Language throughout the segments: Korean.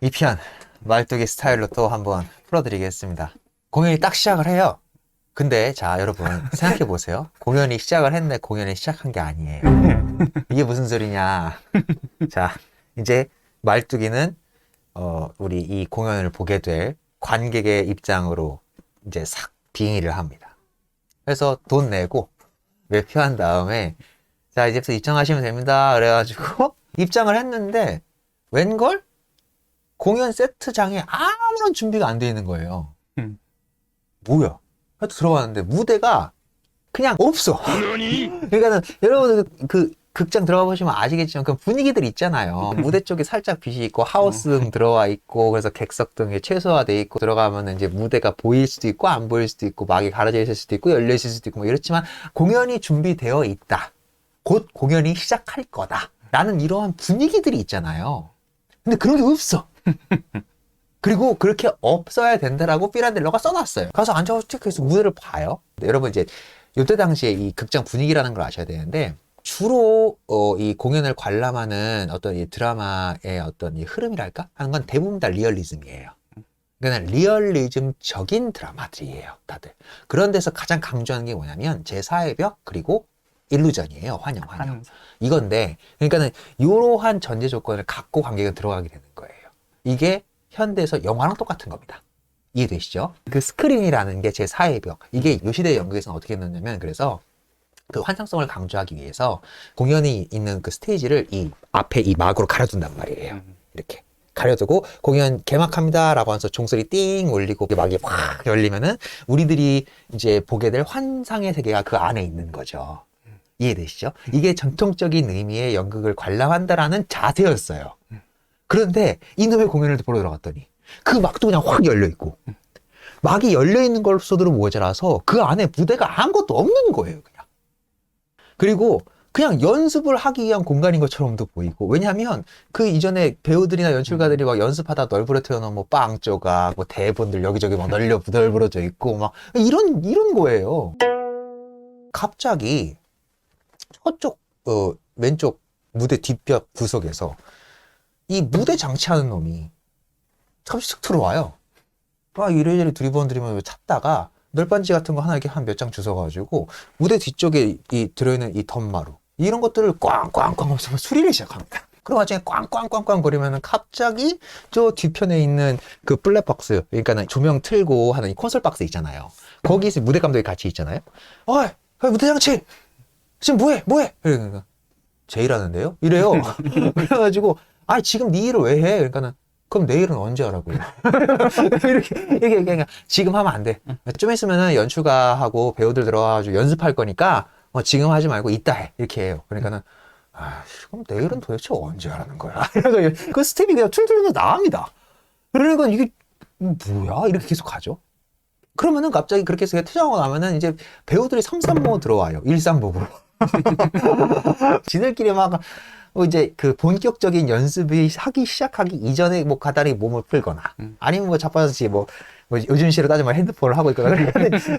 이 편 말뚝이 스타일로 또 한번 풀어드리겠습니다. 공연이 딱 시작을 해요. 근데 자 여러분 생각해 보세요. 공연이 시작을 했는데 공연이 시작한 게 아니에요. 이게 무슨 소리냐. 자 이제 말뚝이는 우리 이 공연을 보게 될 관객의 입장으로 이제 싹 빙의를 합니다. 그래서 돈 내고 매표한 다음에 자 이제부터 입장하시면 됩니다. 그래가지고 입장을 했는데 웬걸? 공연 세트장에 아무런 준비가 안 돼 있는 거예요. 뭐야? 하여튼 들어갔는데 무대가 그냥 없어. 그러니까는 여러분 그 극장 들어가 보시면 아시겠지만 그 분위기들 있잖아요. 무대 쪽에 살짝 빛이 있고 하우스등 들어와 있고 그래서 객석등이 최소화돼 있고 들어가면은 이제 무대가 보일 수도 있고 안 보일 수도 있고 막이 가려져 있을 수도 있고 열려 있을 수도 있고 뭐 이렇지만 공연이 준비되어 있다. 곧 공연이 시작할 거다. 라는 이러한 분위기들이 있잖아요. 근데 그런 게 없어. 그리고 그렇게 없어야 된다라고 피란델러가 써놨어요. 가서 앉아서 체크해서 무대를 봐요. 여러분 이제 이때 당시에 이 극장 분위기라는 걸 아셔야 되는데 주로 이 공연을 관람하는 어떤 이 드라마의 어떤 이 흐름이랄까 하는 건 대부분 다 리얼리즘이에요. 그러니까 리얼리즘적인 드라마들이에요, 다들. 그런 데서 가장 강조하는 게 뭐냐면 제4의 벽 그리고 일루전이에요. 환영. 이건데 그러니까는 이러한 전제 조건을 갖고 관객은 들어가게 되는 거예요. 이게 현대에서 영화랑 똑같은 겁니다. 이해되시죠? 그 스크린이라는 게 제4의 벽. 이게 요 시대 연극에서는 어떻게 했느냐면 그래서 그 환상성을 강조하기 위해서 공연이 있는 그 스테이지를 이 앞에 이 막으로 가려둔단 말이에요. 이렇게 가려두고 공연 개막합니다 라고 하면서 종소리 띵 울리고 막이 확 열리면은 우리들이 이제 보게 될 환상의 세계가 그 안에 있는 거죠. 이해되시죠? 이게 전통적인 의미의 연극을 관람한다라는 자세였어요. 그런데 이놈의 공연을 보러 들어갔더니 그 막도 그냥 확 열려있고 막이 열려있는 걸로서도 모자라서 그 안에 무대가 아무것도 없는 거예요. 그냥. 그리고 그냥 연습을 하기 위한 공간인 것처럼도 보이고 왜냐하면 그 이전에 배우들이나 연출가들이 막 연습하다 널브러뜨려 놓은 뭐 빵 조각, 뭐 대본들 여기저기 막 널브러져 있고 막 이런 거예요. 갑자기 저쪽 왼쪽 무대 뒷벽 구석에서 이 무대 장치하는 놈이 갑자기 쓱 들어와요. 막 이래저래 두리번두리번 찾다가 널빤지 같은 거 하나 이렇게 한 몇 장 주워가지고 무대 뒤쪽에 이 들어있는 이 덧마루 이런 것들을 꽝꽝꽝 하면서 수리를 시작합니다. 그 와중에 꽝꽝꽝꽝 거리면은 갑자기 저 뒤편에 있는 그 블랙박스 그러니까는 조명 틀고 하는 이 콘솔 박스 있잖아요. 거기서 무대 감독이 같이 있잖아요. 어이 무대 장치 지금 뭐해? 그러니까 제 일하는데요? 이래요. 그래가지고 지금 네 일을 왜 해? 그러니까는 그럼 내일은 언제 하라고요? 이렇게 그냥 지금 하면 안 돼. 좀 있으면은 연출가하고 배우들 들어와가지고 연습할 거니까 지금 하지 말고 이따 해. 이렇게 해요. 그러니까는 그럼 내일은 도대체 언제 하라는 거야? 그래서 그 스텝이 그냥 툴툴툴 나옵니다. 그러니까 이게 뭐야? 이렇게 계속 가죠. 그러면은 갑자기 그렇게 해서 퇴장하고 나면은 이제 배우들이 삼삼모 들어와요. 일상복으로. 지들끼리 막 이제 그 본격적인 연습이 하기 시작하기 이전에 뭐 가다리 몸을 풀거나 아니면 뭐 자빠졌지 뭐 요즘 시로 따지면 핸드폰을 하고 있거나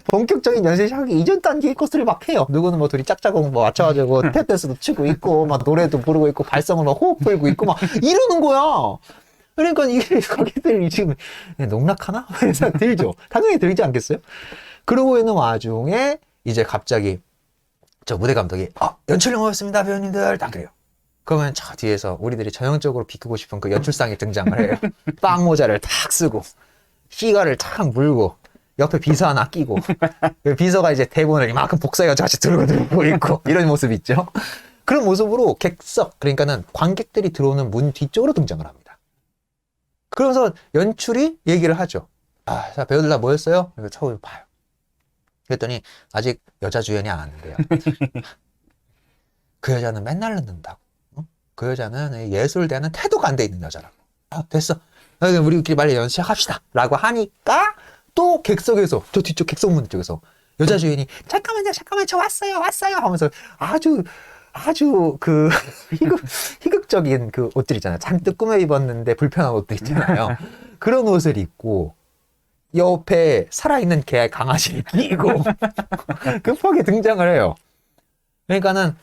본격적인 연습이 하기 이전 단계의 코스를 막 해요. 누구는 뭐 둘이 짝짝꿍 뭐 맞춰가지고 탭댄스도 치고 있고 막 노래도 부르고 있고 발성을 막 호흡 풀고 있고 막 이러는 거야. 그러니까 이게 거기들 지금 농락하나? 생각 들죠. 당연히 들지 않겠어요? 그러고 있는 와중에 이제 갑자기 저 무대 감독이 연출용 오셨습니다 배우님들 딱 그래요. 그러면 저 뒤에서 우리들이 전형적으로 비키고 싶은 그 연출상이 등장을 해요. 빵 모자를 탁 쓰고 시가를 탁 물고 옆에 비서 하나 끼고 비서가 이제 대본을 이만큼 복사해가지고 같이 들고 있고 이런 모습 있죠. 그런 모습으로 객석 그러니까는 관객들이 들어오는 문 뒤쪽으로 등장을 합니다. 그러면서 연출이 얘기를 하죠. 자 배우들 다 모였어요? 이거 처음 봐요. 그랬더니 아직 여자 주연이 안 왔는데요. 그 여자는 맨날 늦는다고. 그 여자는 예술대하는 태도가 안 돼 있는 여자라고. 됐어. 우리끼리 빨리 연습 시작합시다. 라고 하니까 또 객석에서 저 뒤쪽 객석문 쪽에서 여자 주연이 잠깐만요 저 왔어요 하면서 아주 그 희극적인 그 옷들 있잖아요. 잔뜩 꾸며 입었는데 불편한 옷들 있잖아요. 그런 옷을 입고 옆에 살아있는 개 강아지를 끼고 급하게 등장을 해요. 그러니까는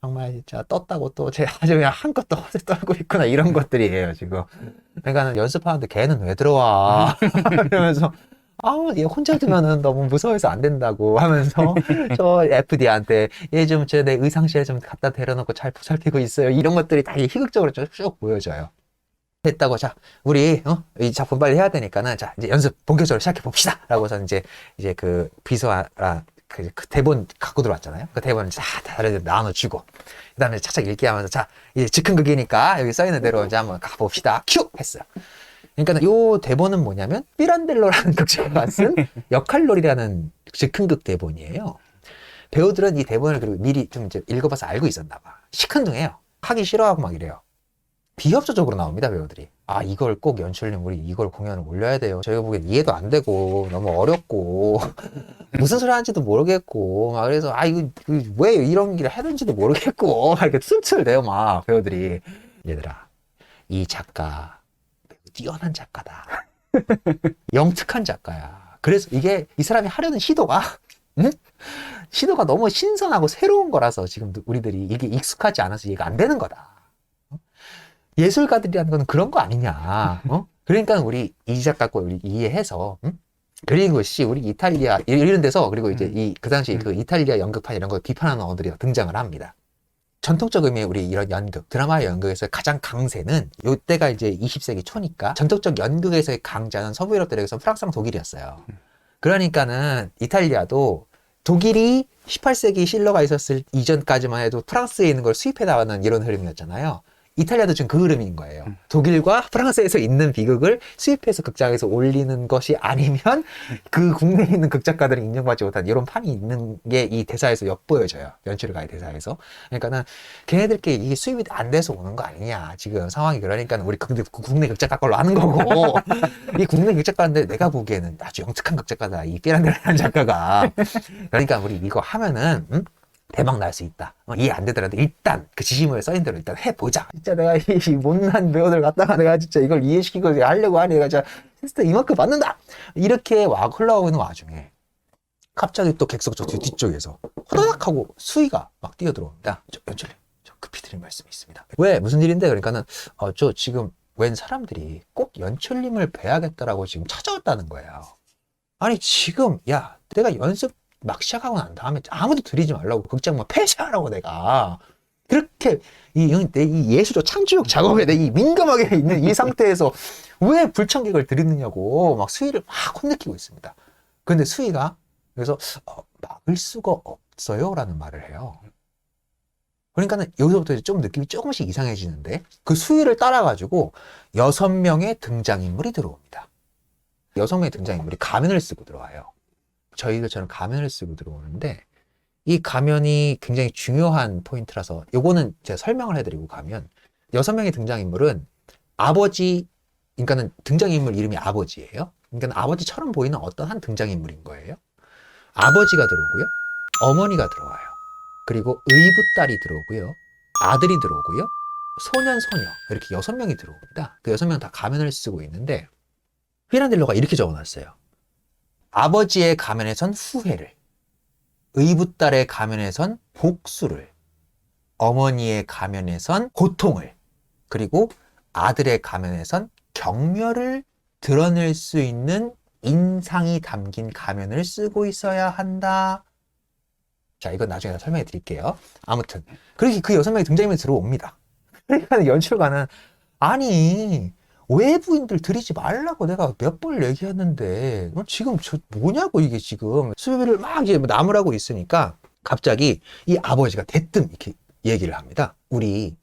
정말 진짜 떴다고 또 제 아주 그냥 한껏 떨고 있구나 이런 것들이에요 지금. 그러니까는 연습하는데 걔는 왜 들어와? 이러면서 얘 혼자 두면은 너무 무서워서 안 된다고 하면서 저 FD한테 얘 좀 제 내 의상실에 좀 갖다 데려놓고 잘 보살피고 있어요. 이런 것들이 다 희극적으로 쭉 보여져요. 됐다고 자 우리 이 작품 빨리 해야 되니까는 자 이제 연습 본격적으로 시작해 봅시다. 라고서 이제 그 비서랑 그 대본 갖고 들어왔잖아요. 그 대본을 다들 나눠주고 그다음에 착착 읽기 하면서 자 이제 즉흥극이니까 여기 써있는 대로 이제 한번 가봅시다. 큐 했어요. 그러니까 요 대본은 뭐냐면 피란델로라는 극작가가 쓴 역할놀이라는 즉흥극 대본이에요. 배우들은 이 대본을 그리고 미리 좀 이제 읽어봐서 알고 있었나 봐. 시큰둥해요. 하기 싫어하고 막 이래요. 비협조적으로 나옵니다, 배우들이. 이걸 꼭 연출님 우리 이걸 공연을 올려야 돼요. 저희가 보기엔 이해도 안 되고 너무 어렵고 무슨 소리 하는지도 모르겠고 막 그래서 이거 왜 이런 길을 하는지도 모르겠고 막 이렇게 툴툴 대요 막 배우들이. 얘들아 이 작가 매우 뛰어난 작가다. 영특한 작가야. 그래서 이게 이 사람이 하려는 시도가 응? 시도가 너무 신선하고 새로운 거라서 지금 우리들이 이게 익숙하지 않아서 이해가 안 되는 거다. 예술가들이라는 건 그런 거 아니냐. 그러니까 우리 이 작가 거 우리 이해해서 그리고 우리 이탈리아 이런 데서 그리고 이제 그 당시 그 이탈리아 연극판 이런 걸 비판하는 언어들이 등장을 합니다. 전통적 의미의 우리 이런 연극, 드라마의 연극에서 가장 강세는 요때가 이제 20세기 초니까 전통적 연극에서의 강자는 서부 유럽들에게서 프랑스랑 독일이었어요. 그러니까는 이탈리아도 독일이 18세기 실러가 있었을 이전까지만 해도 프랑스에 있는 걸 수입해 나가는 이런 흐름이었잖아요. 이탈리아도 지금 그 흐름인 거예요. 독일과 프랑스에서 있는 비극을 수입해서 극장에서 올리는 것이 아니면 그 국내에 있는 극작가들은 인정받지 못한 이런 판이 있는 게 이 대사에서 엿보여져요. 연출가의 대사에서. 그러니까는 걔네들끼리 이게 수입이 안 돼서 오는 거 아니냐. 지금 상황이 그러니까 우리 국내 극작가 걸로 하는 거고 이 국내 극작가인데 내가 보기에는 아주 영특한 극작가다. 이 삐란데라는 작가가. 그러니까 우리 이거 하면은 대박 날 수 있다. 이해 안 되더라도 일단 그 지시물에 써있는 대로 일단 해보자. 진짜 내가 이 못난 배우들 갖다가 내가 진짜 이걸 이해시키고 하려고 하니 내가 진짜 테스트 이만큼 받는다. 이렇게 흘러가고 있는 와중에 갑자기 또 객석 뒤쪽에서 호다닥 하고 수위가 막 뛰어들어옵니다. 연출님, 저 급히 드릴 말씀이 있습니다. 왜? 무슨 일인데? 그러니까는 저 지금 웬 사람들이 꼭 연출님을 뵈야겠다라고 지금 찾아왔다는 거예요. 아니 지금 야 내가 연습 막 시작하고 난 다음에 아무도 들이지 말라고 극장 막 폐쇄하라고 내가 그렇게 이 예술적 창조력 작업에 내 이 민감하게 있는 이 상태에서 왜 불청객을 들이느냐고 막 수위를 막 혼내키고 있습니다. 근데 수위가 그래서 막을 수가 없어요 라는 말을 해요. 그러니까는 여기서부터 이제 좀 느낌이 조금씩 이상해지는데 그 수위를 따라가지고 6명의 등장인물이 들어옵니다. 6명의 등장인물이 가면을 쓰고 들어와요. 저희들처럼 가면을 쓰고 들어오는데 이 가면이 굉장히 중요한 포인트라서 요거는 제가 설명을 해드리고 가면 6명의 등장인물은 아버지 그러니까는 등장인물 이름이 아버지예요. 그러니까 아버지처럼 보이는 어떤 한 등장인물인 거예요. 아버지가 들어오고요. 어머니가 들어와요. 그리고 의붓딸이 들어오고요. 아들이 들어오고요. 소년, 소녀 이렇게 6명이 들어옵니다. 그 6명 다 가면을 쓰고 있는데 피란델로가 이렇게 적어놨어요. 아버지의 가면에선 후회를, 의붓딸의 가면에선 복수를, 어머니의 가면에선 고통을, 그리고 아들의 가면에선 격려를 드러낼 수 있는 인상이 담긴 가면을 쓰고 있어야 한다. 자, 이건 나중에 설명해 드릴게요. 아무튼 그렇게 그 6명이 등장인물이 들어옵니다. 그러니까 연출가는 아니 외부인들 들이지 말라고 내가 몇 번 얘기했는데 지금 저 뭐냐고 이게 지금 수비를 막 이제 나무라고 있으니까 갑자기 이 아버지가 대뜸 이렇게 얘기를 합니다. 우리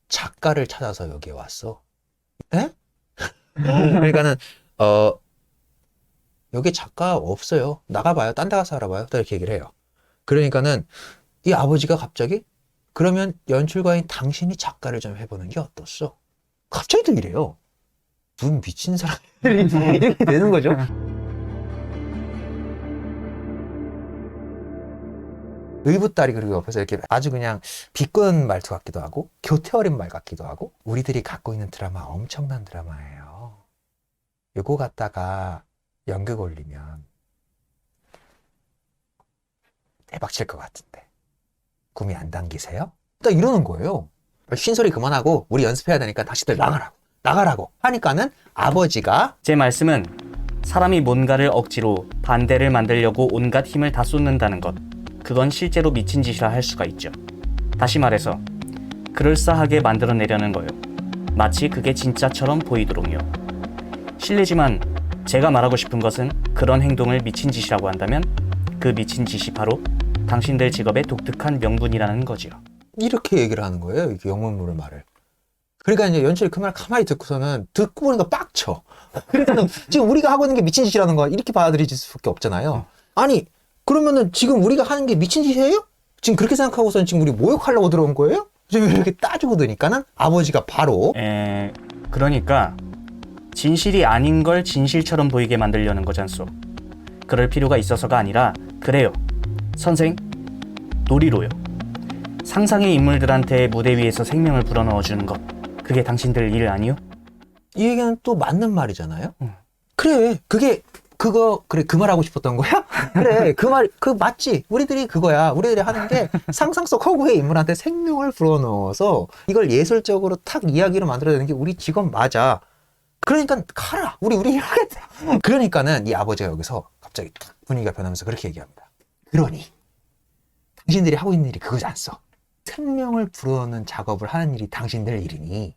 작가를 찾아서 여기에 왔어. 에? 그러니까는 여기 작가 없어요. 나가봐요. 딴 데 가서 알아봐요. 또 이렇게 얘기를 해요. 그러니까는 이 아버지가 갑자기 그러면 연출가인 당신이 작가를 좀 해보는 게 어떻소? 갑자기 또 이래요. 눈 미친 사람들이 이렇게 되는 거죠. 의붓딸이 그리고 옆에서 이렇게 아주 그냥 비꼬는 말투 같기도 하고 교태 어린 말 같기도 하고 우리들이 갖고 있는 드라마 엄청난 드라마예요. 요거 갖다가 연극 올리면 대박 칠 것 같은데 꿈이 안 당기세요? 딱 이러는 거예요. 쉰소리 그만하고 우리 연습해야 되니까 당신들 나가라고 하니까는 아버지가 제 말씀은 사람이 뭔가를 억지로 반대를 만들려고 온갖 힘을 다 쏟는다는 것, 그건 실제로 미친 짓이라 할 수가 있죠. 다시 말해서 그럴싸하게 만들어내려는 거예요. 마치 그게 진짜처럼 보이도록요. 실례지만 제가 말하고 싶은 것은 그런 행동을 미친 짓이라고 한다면 그 미친 짓이 바로 당신들 직업의 독특한 명분이라는 거지요. 이렇게 얘기를 하는 거예요. 이렇게 영문물을 말을. 그러니까 이제 연출이 그 말 가만히 듣고서는 듣고 보니까 빡쳐. 그러니까 지금 우리가 하고 있는 게 미친 짓이라는 거 이렇게 받아들일 수밖에 없잖아요. 아니 그러면은 지금 우리가 하는 게 미친 짓이에요? 지금 그렇게 생각하고서는 지금 우리 모욕하려고 들어온 거예요? 지금 이렇게 따지고 드니까는 아버지가 바로 그러니까 진실이 아닌 걸 진실처럼 보이게 만들려는 거잖소. 그럴 필요가 있어서가 아니라 그래요. 선생, 놀이로요. 상상의 인물들한테 무대 위에서 생명을 불어넣어주는 것, 그게 당신들 일 아니요? 이 얘기는 또 맞는 말이잖아요. 그래 그래 그 말 하고 싶었던 거야? 그래 그 맞지. 우리들이 그거야. 우리들이 하는 게 상상 속 허구의 인물한테 생명을 불어넣어서 이걸 예술적으로 탁 이야기로 만들어내는 게 우리 직업 맞아. 그러니까 가라. 우리 하겠다. 그러니까는 이 아버지가 여기서 갑자기 탁 분위기가 변하면서 그렇게 얘기합니다. 그러니 당신들이 하고 있는 일이 그거지 않소. 생명을 불어넣는 작업을 하는 일이 당신들 일이니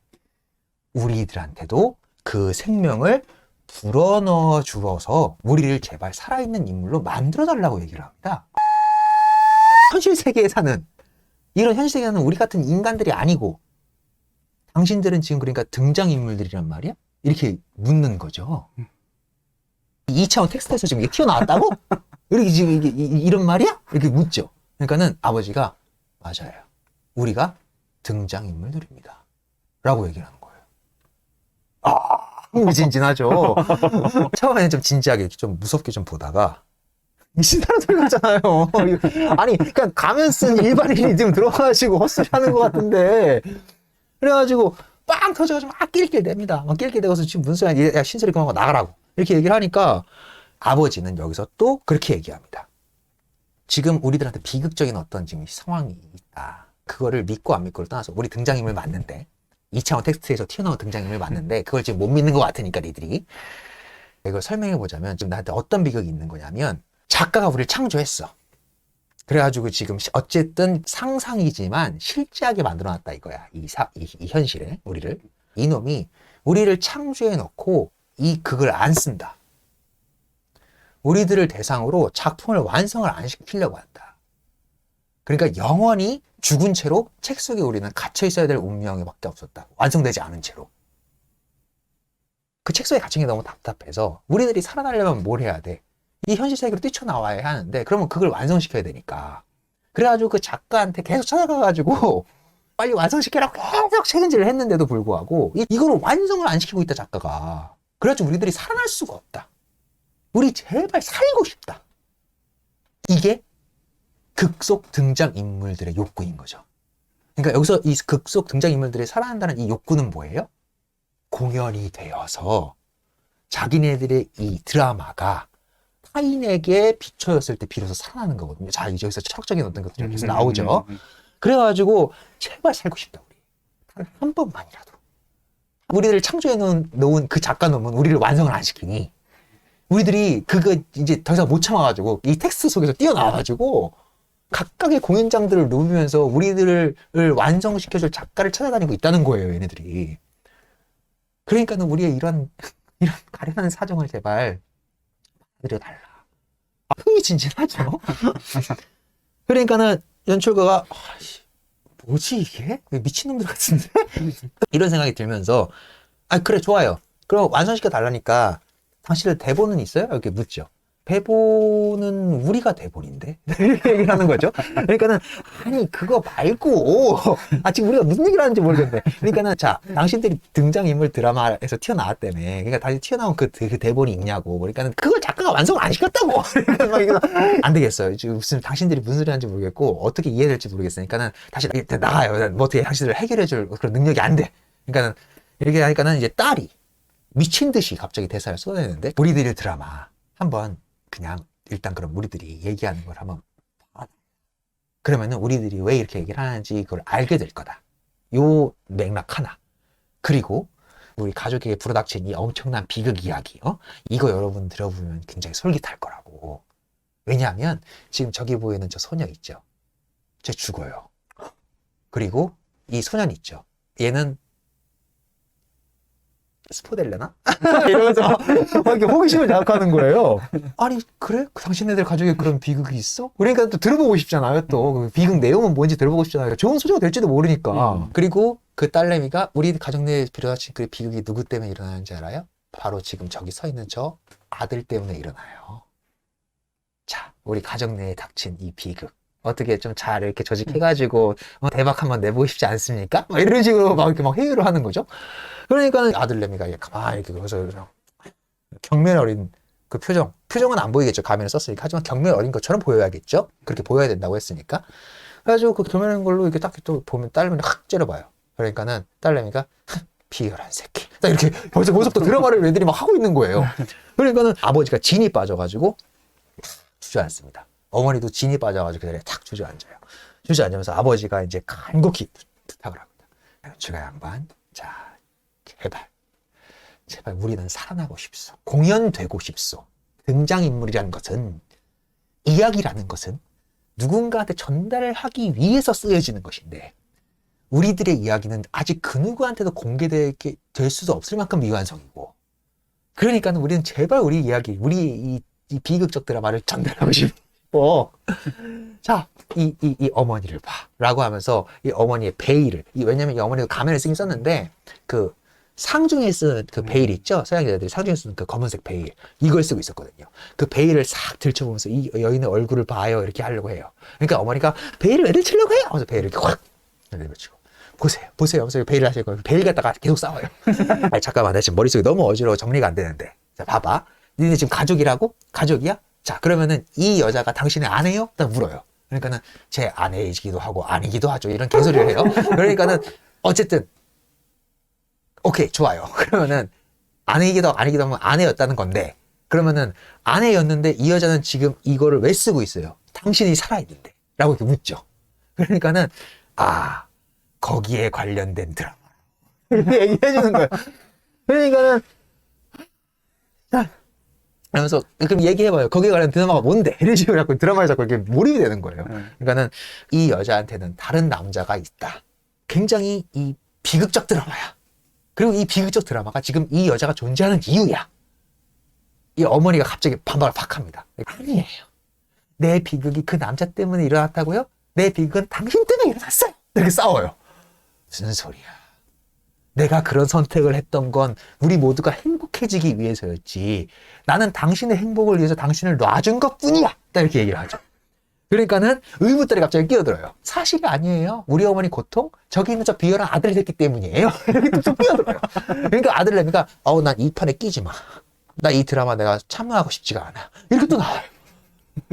우리들한테도 그 생명을 불어넣어 주어서 우리를 제발 살아있는 인물로 만들어달라고 얘기를 합니다. 현실 세계에 사는 이런 현실 세계에 사는 우리 같은 인간들이 아니고 당신들은 지금 그러니까 등장인물들이란 말이야? 이렇게 묻는 거죠. 2차원 텍스트에서 지금 이게 튀어나왔다고? 이렇게 지금 이런 말이야? 이렇게 묻죠. 그러니까는 아버지가 맞아요. 우리가 등장인물들입니다. 라고 얘기를 하는 거예요. 흥미진진하죠. 처음에는 좀 진지하게 좀 무섭게 좀 보다가 미친다는 소리 같잖아요. 아니 그냥 가면 쓴 일반인이 지금 들어가가지고 헛소리 하는 것 같은데 그래가지고 빵 터져가지고 막 낄낄댑니다. 막 낄낄대고서 지금 무슨 소리야. 야 신소리 그만하고 나가라고 이렇게 얘기를 하니까 아버지는 여기서 또 그렇게 얘기합니다. 지금 우리들한테 비극적인 어떤 지금 상황이 있다. 그거를 믿고 안 믿고를 떠나서 우리 등장인물 맞는데 2차원 텍스트에서 튀어나온 등장인물 맞는데 그걸 지금 못 믿는 것 같으니까 니들이 이걸 설명해 보자면 지금 나한테 어떤 비극이 있는 거냐면 작가가 우리를 창조했어. 그래가지고 지금 어쨌든 상상이지만 실제하게 만들어놨다 이거야. 이 현실에 우리를 이놈이 우리를 창조해 놓고 이 극을 안 쓴다. 우리들을 대상으로 작품을 완성을 안 시키려고 한다. 그러니까 영원히 죽은 채로 책 속에 우리는 갇혀 있어야 될 운명에밖에 없었다. 완성되지 않은 채로. 그 책 속에 갇힌 게 너무 답답해서 우리들이 살아나려면 뭘 해야 돼? 이 현실 세계로 뛰쳐나와야 하는데 그러면 그걸 완성시켜야 되니까. 그래가지고 그 작가한테 계속 찾아가가지고 빨리 완성시키라고 계속 책임질을 했는데도 불구하고 이거를 완성을 안 시키고 있다 작가가. 그래가지고 우리들이 살아날 수가 없다. 우리 제발 살고 싶다. 이게 극속 등장인물들의 욕구인 거죠. 그러니까 여기서 이 극속 등장인물들이 살아난다는 이 욕구는 뭐예요? 공연이 되어서 자기네들의 이 드라마가 타인에게 비춰졌을 때 비로소 살아나는 거거든요. 자, 이제 여기서 철학적인 어떤 것들이 계속 나오죠. 그래가지고 제발 살고 싶다 우리. 단 한 번만이라도. 우리를 창조해 놓은 그 작가 놈은 우리를 완성을 안 시키니 우리들이 그거 이제 더 이상 못 참아가지고 이 텍스트 속에서 뛰어나와가지고 각각의 공연장들을 누비면서 우리들을 완성시켜줄 작가를 찾아다니고 있다는 거예요, 얘네들이. 그러니까는 우리의 이런 가련한 사정을 제발 받아들여달라. 흥미진진하죠? 그러니까는 연출가가 뭐지 이게? 미친놈들 같은데? 이런 생각이 들면서 그래 좋아요. 그럼 완성시켜 달라니까 당신들 대본은 있어요? 이렇게 묻죠. 대본은 우리가 대본인데? 이렇게 얘기를 하는 거죠. 그러니까는, 아니, 그거 말고, 지금 우리가 무슨 얘기를 하는지 모르겠네. 그러니까는, 자, 당신들이 등장인물 드라마에서 튀어나왔다며. 그러니까 다시 튀어나온 그 대본이 있냐고. 그러니까는, 그걸 작가가 완성을 안 시켰다고. 그러니까 안 되겠어요. 지금 무슨 당신들이 무슨 소리 하는지 모르겠고, 어떻게 이해될지 모르겠으니까는, 다시 나가요. 뭐 어떻게 당신들을 해결해줄 그런 능력이 안 돼. 그러니까는, 이렇게 하니까는 이제 딸이 미친 듯이 갑자기 대사를 쏟아내는데, 우리들의 드라마 한번 그냥 일단 그럼 우리들이 얘기하는 걸 한번 봐. 그러면은 우리들이 왜 이렇게 얘기를 하는지 그걸 알게 될 거다. 요 맥락 하나. 그리고 우리 가족에게 불어닥친 이 엄청난 비극 이야기, 이거 여러분 들어보면 굉장히 솔깃할 거라고. 왜냐하면 지금 저기 보이는 저 소녀 있죠? 쟤 죽어요. 그리고 이 소년 있죠? 얘는 스포될려나? 이러면서 막 이렇게 호기심을 자극하는 거예요. 아니 그래? 당신네들 가족에 그런 비극이 있어? 그러니까 또 들어보고 싶잖아요. 또 그 비극 내용은 뭔지 들어보고 싶잖아요. 좋은 소재가 될지도 모르니까. 그리고 그 딸내미가 우리 가족 내에 빌어닥친 그 비극이 누구 때문에 일어나는지 알아요? 바로 지금 저기 서 있는 저 아들 때문에 일어나요. 자, 우리 가족 내에 닥친 이 비극. 어떻게 좀 잘 이렇게 조직해가지고 대박 한번 내보고 싶지 않습니까? 막 이런 식으로 막 이렇게 막 회유를 하는 거죠. 그러니까 아들내미가 가만히 이렇게 거기서 경멸 어린 그 표정은 안 보이겠죠. 가면을 썼으니까. 하지만 경멸 어린 것처럼 보여야겠죠. 그렇게 보여야 된다고 했으니까. 그래가지고 그 경멸한 걸로 이렇게 딱 또 보면 딸내미를 확 째려봐요. 그러니까는 딸내미가 비열한 새끼. 딱 이렇게 벌써부터 드라마를 애들이 막 하고 있는 거예요. 그러니까는 아버지가 진이 빠져가지고 주저앉습니다. 어머니도 진이 빠져가지고 그 자리에 탁 주저앉아요. 주저앉으면서 아버지가 이제 간곡히 부탁을 합니다. 주가 양반, 자, 제발 우리는 살아나고 싶소. 공연되고 싶소. 등장인물이라는 것은, 이야기라는 것은 누군가한테 전달을 하기 위해서 쓰여지는 것인데, 우리들의 이야기는 아직 그 누구한테도 공개될 수도 없을 만큼 미완성이고, 그러니까는 우리는 제발 우리 이야기, 우리 이 비극적 드라마를 전달하고 싶어. 자, 이 어머니를 봐. 라고 하면서 이 어머니의 베일을, 왜냐면 이 어머니가 가면을 쓰긴 썼는데, 그 상중에 쓰는 그 베일 있죠? 서양 여자들이 상중에 쓰는 그 검은색 베일. 이걸 쓰고 있었거든요. 그 베일을 싹 들춰보면서 이 여인의 얼굴을 봐요. 이렇게 하려고 해요. 그러니까 어머니가 베일을 왜 들치려고 해요? 하면서 베일을 이렇게 확 내려치고. 보세요. 하면서 베일을 하실 거예요. 베일 갖다가 계속 싸워요. 아니, 잠깐만. 나 지금 머릿속이 너무 어지러워. 정리가 안 되는데. 자, 봐봐. 니네 지금 가족이라고? 가족이야? 자, 그러면은 이 여자가 당신의 아내요? 딱 물어요. 그러니까는 제 아내이기도 하고 아니기도 하죠. 이런 개소리를 해요. 그러니까는 어쨌든 오케이, 좋아요. 그러면은 아내이기도 하고 아니기도 하면 아내였다는 건데, 그러면은 아내였는데 이 여자는 지금 이거를 왜 쓰고 있어요? 당신이 살아있는데 라고 이렇게 묻죠. 그러니까는 거기에 관련된 드라마 이렇게 얘기해 주는 거예요. 그러니까는 그러면서 그럼 얘기해봐요. 거기에 관련 드라마가 뭔데? 이런 식으로 자꾸 드라마에 자꾸 이렇게 몰입이 되는 거예요. 그러니까는 이 여자한테는 다른 남자가 있다. 굉장히 이 비극적 드라마야. 그리고 이 비극적 드라마가 지금 이 여자가 존재하는 이유야. 이 어머니가 갑자기 반박을 팍 합니다. 아니에요. 내 비극이 그 남자 때문에 일어났다고요? 내 비극은 당신 때문에 일어났어요. 이렇게 싸워요. 무슨 소리야. 내가 그런 선택을 했던 건 우리 모두가 행복해지기 위해서였지. 나는 당신의 행복을 위해서 당신을 놔준 것 뿐이야. 딱 이렇게 얘기를 하죠. 그러니까는 의붓들이 갑자기 끼어들어요. 사실이 아니에요. 우리 어머니 고통? 저기 있는 저 비열한 아들이 됐기 때문이에요. 이렇게 또 끼어들어요. 그러니까 아들내미가 난 이 판에 끼지 마. 나 이 드라마 내가 참여하고 싶지가 않아. 이렇게 또 나와요.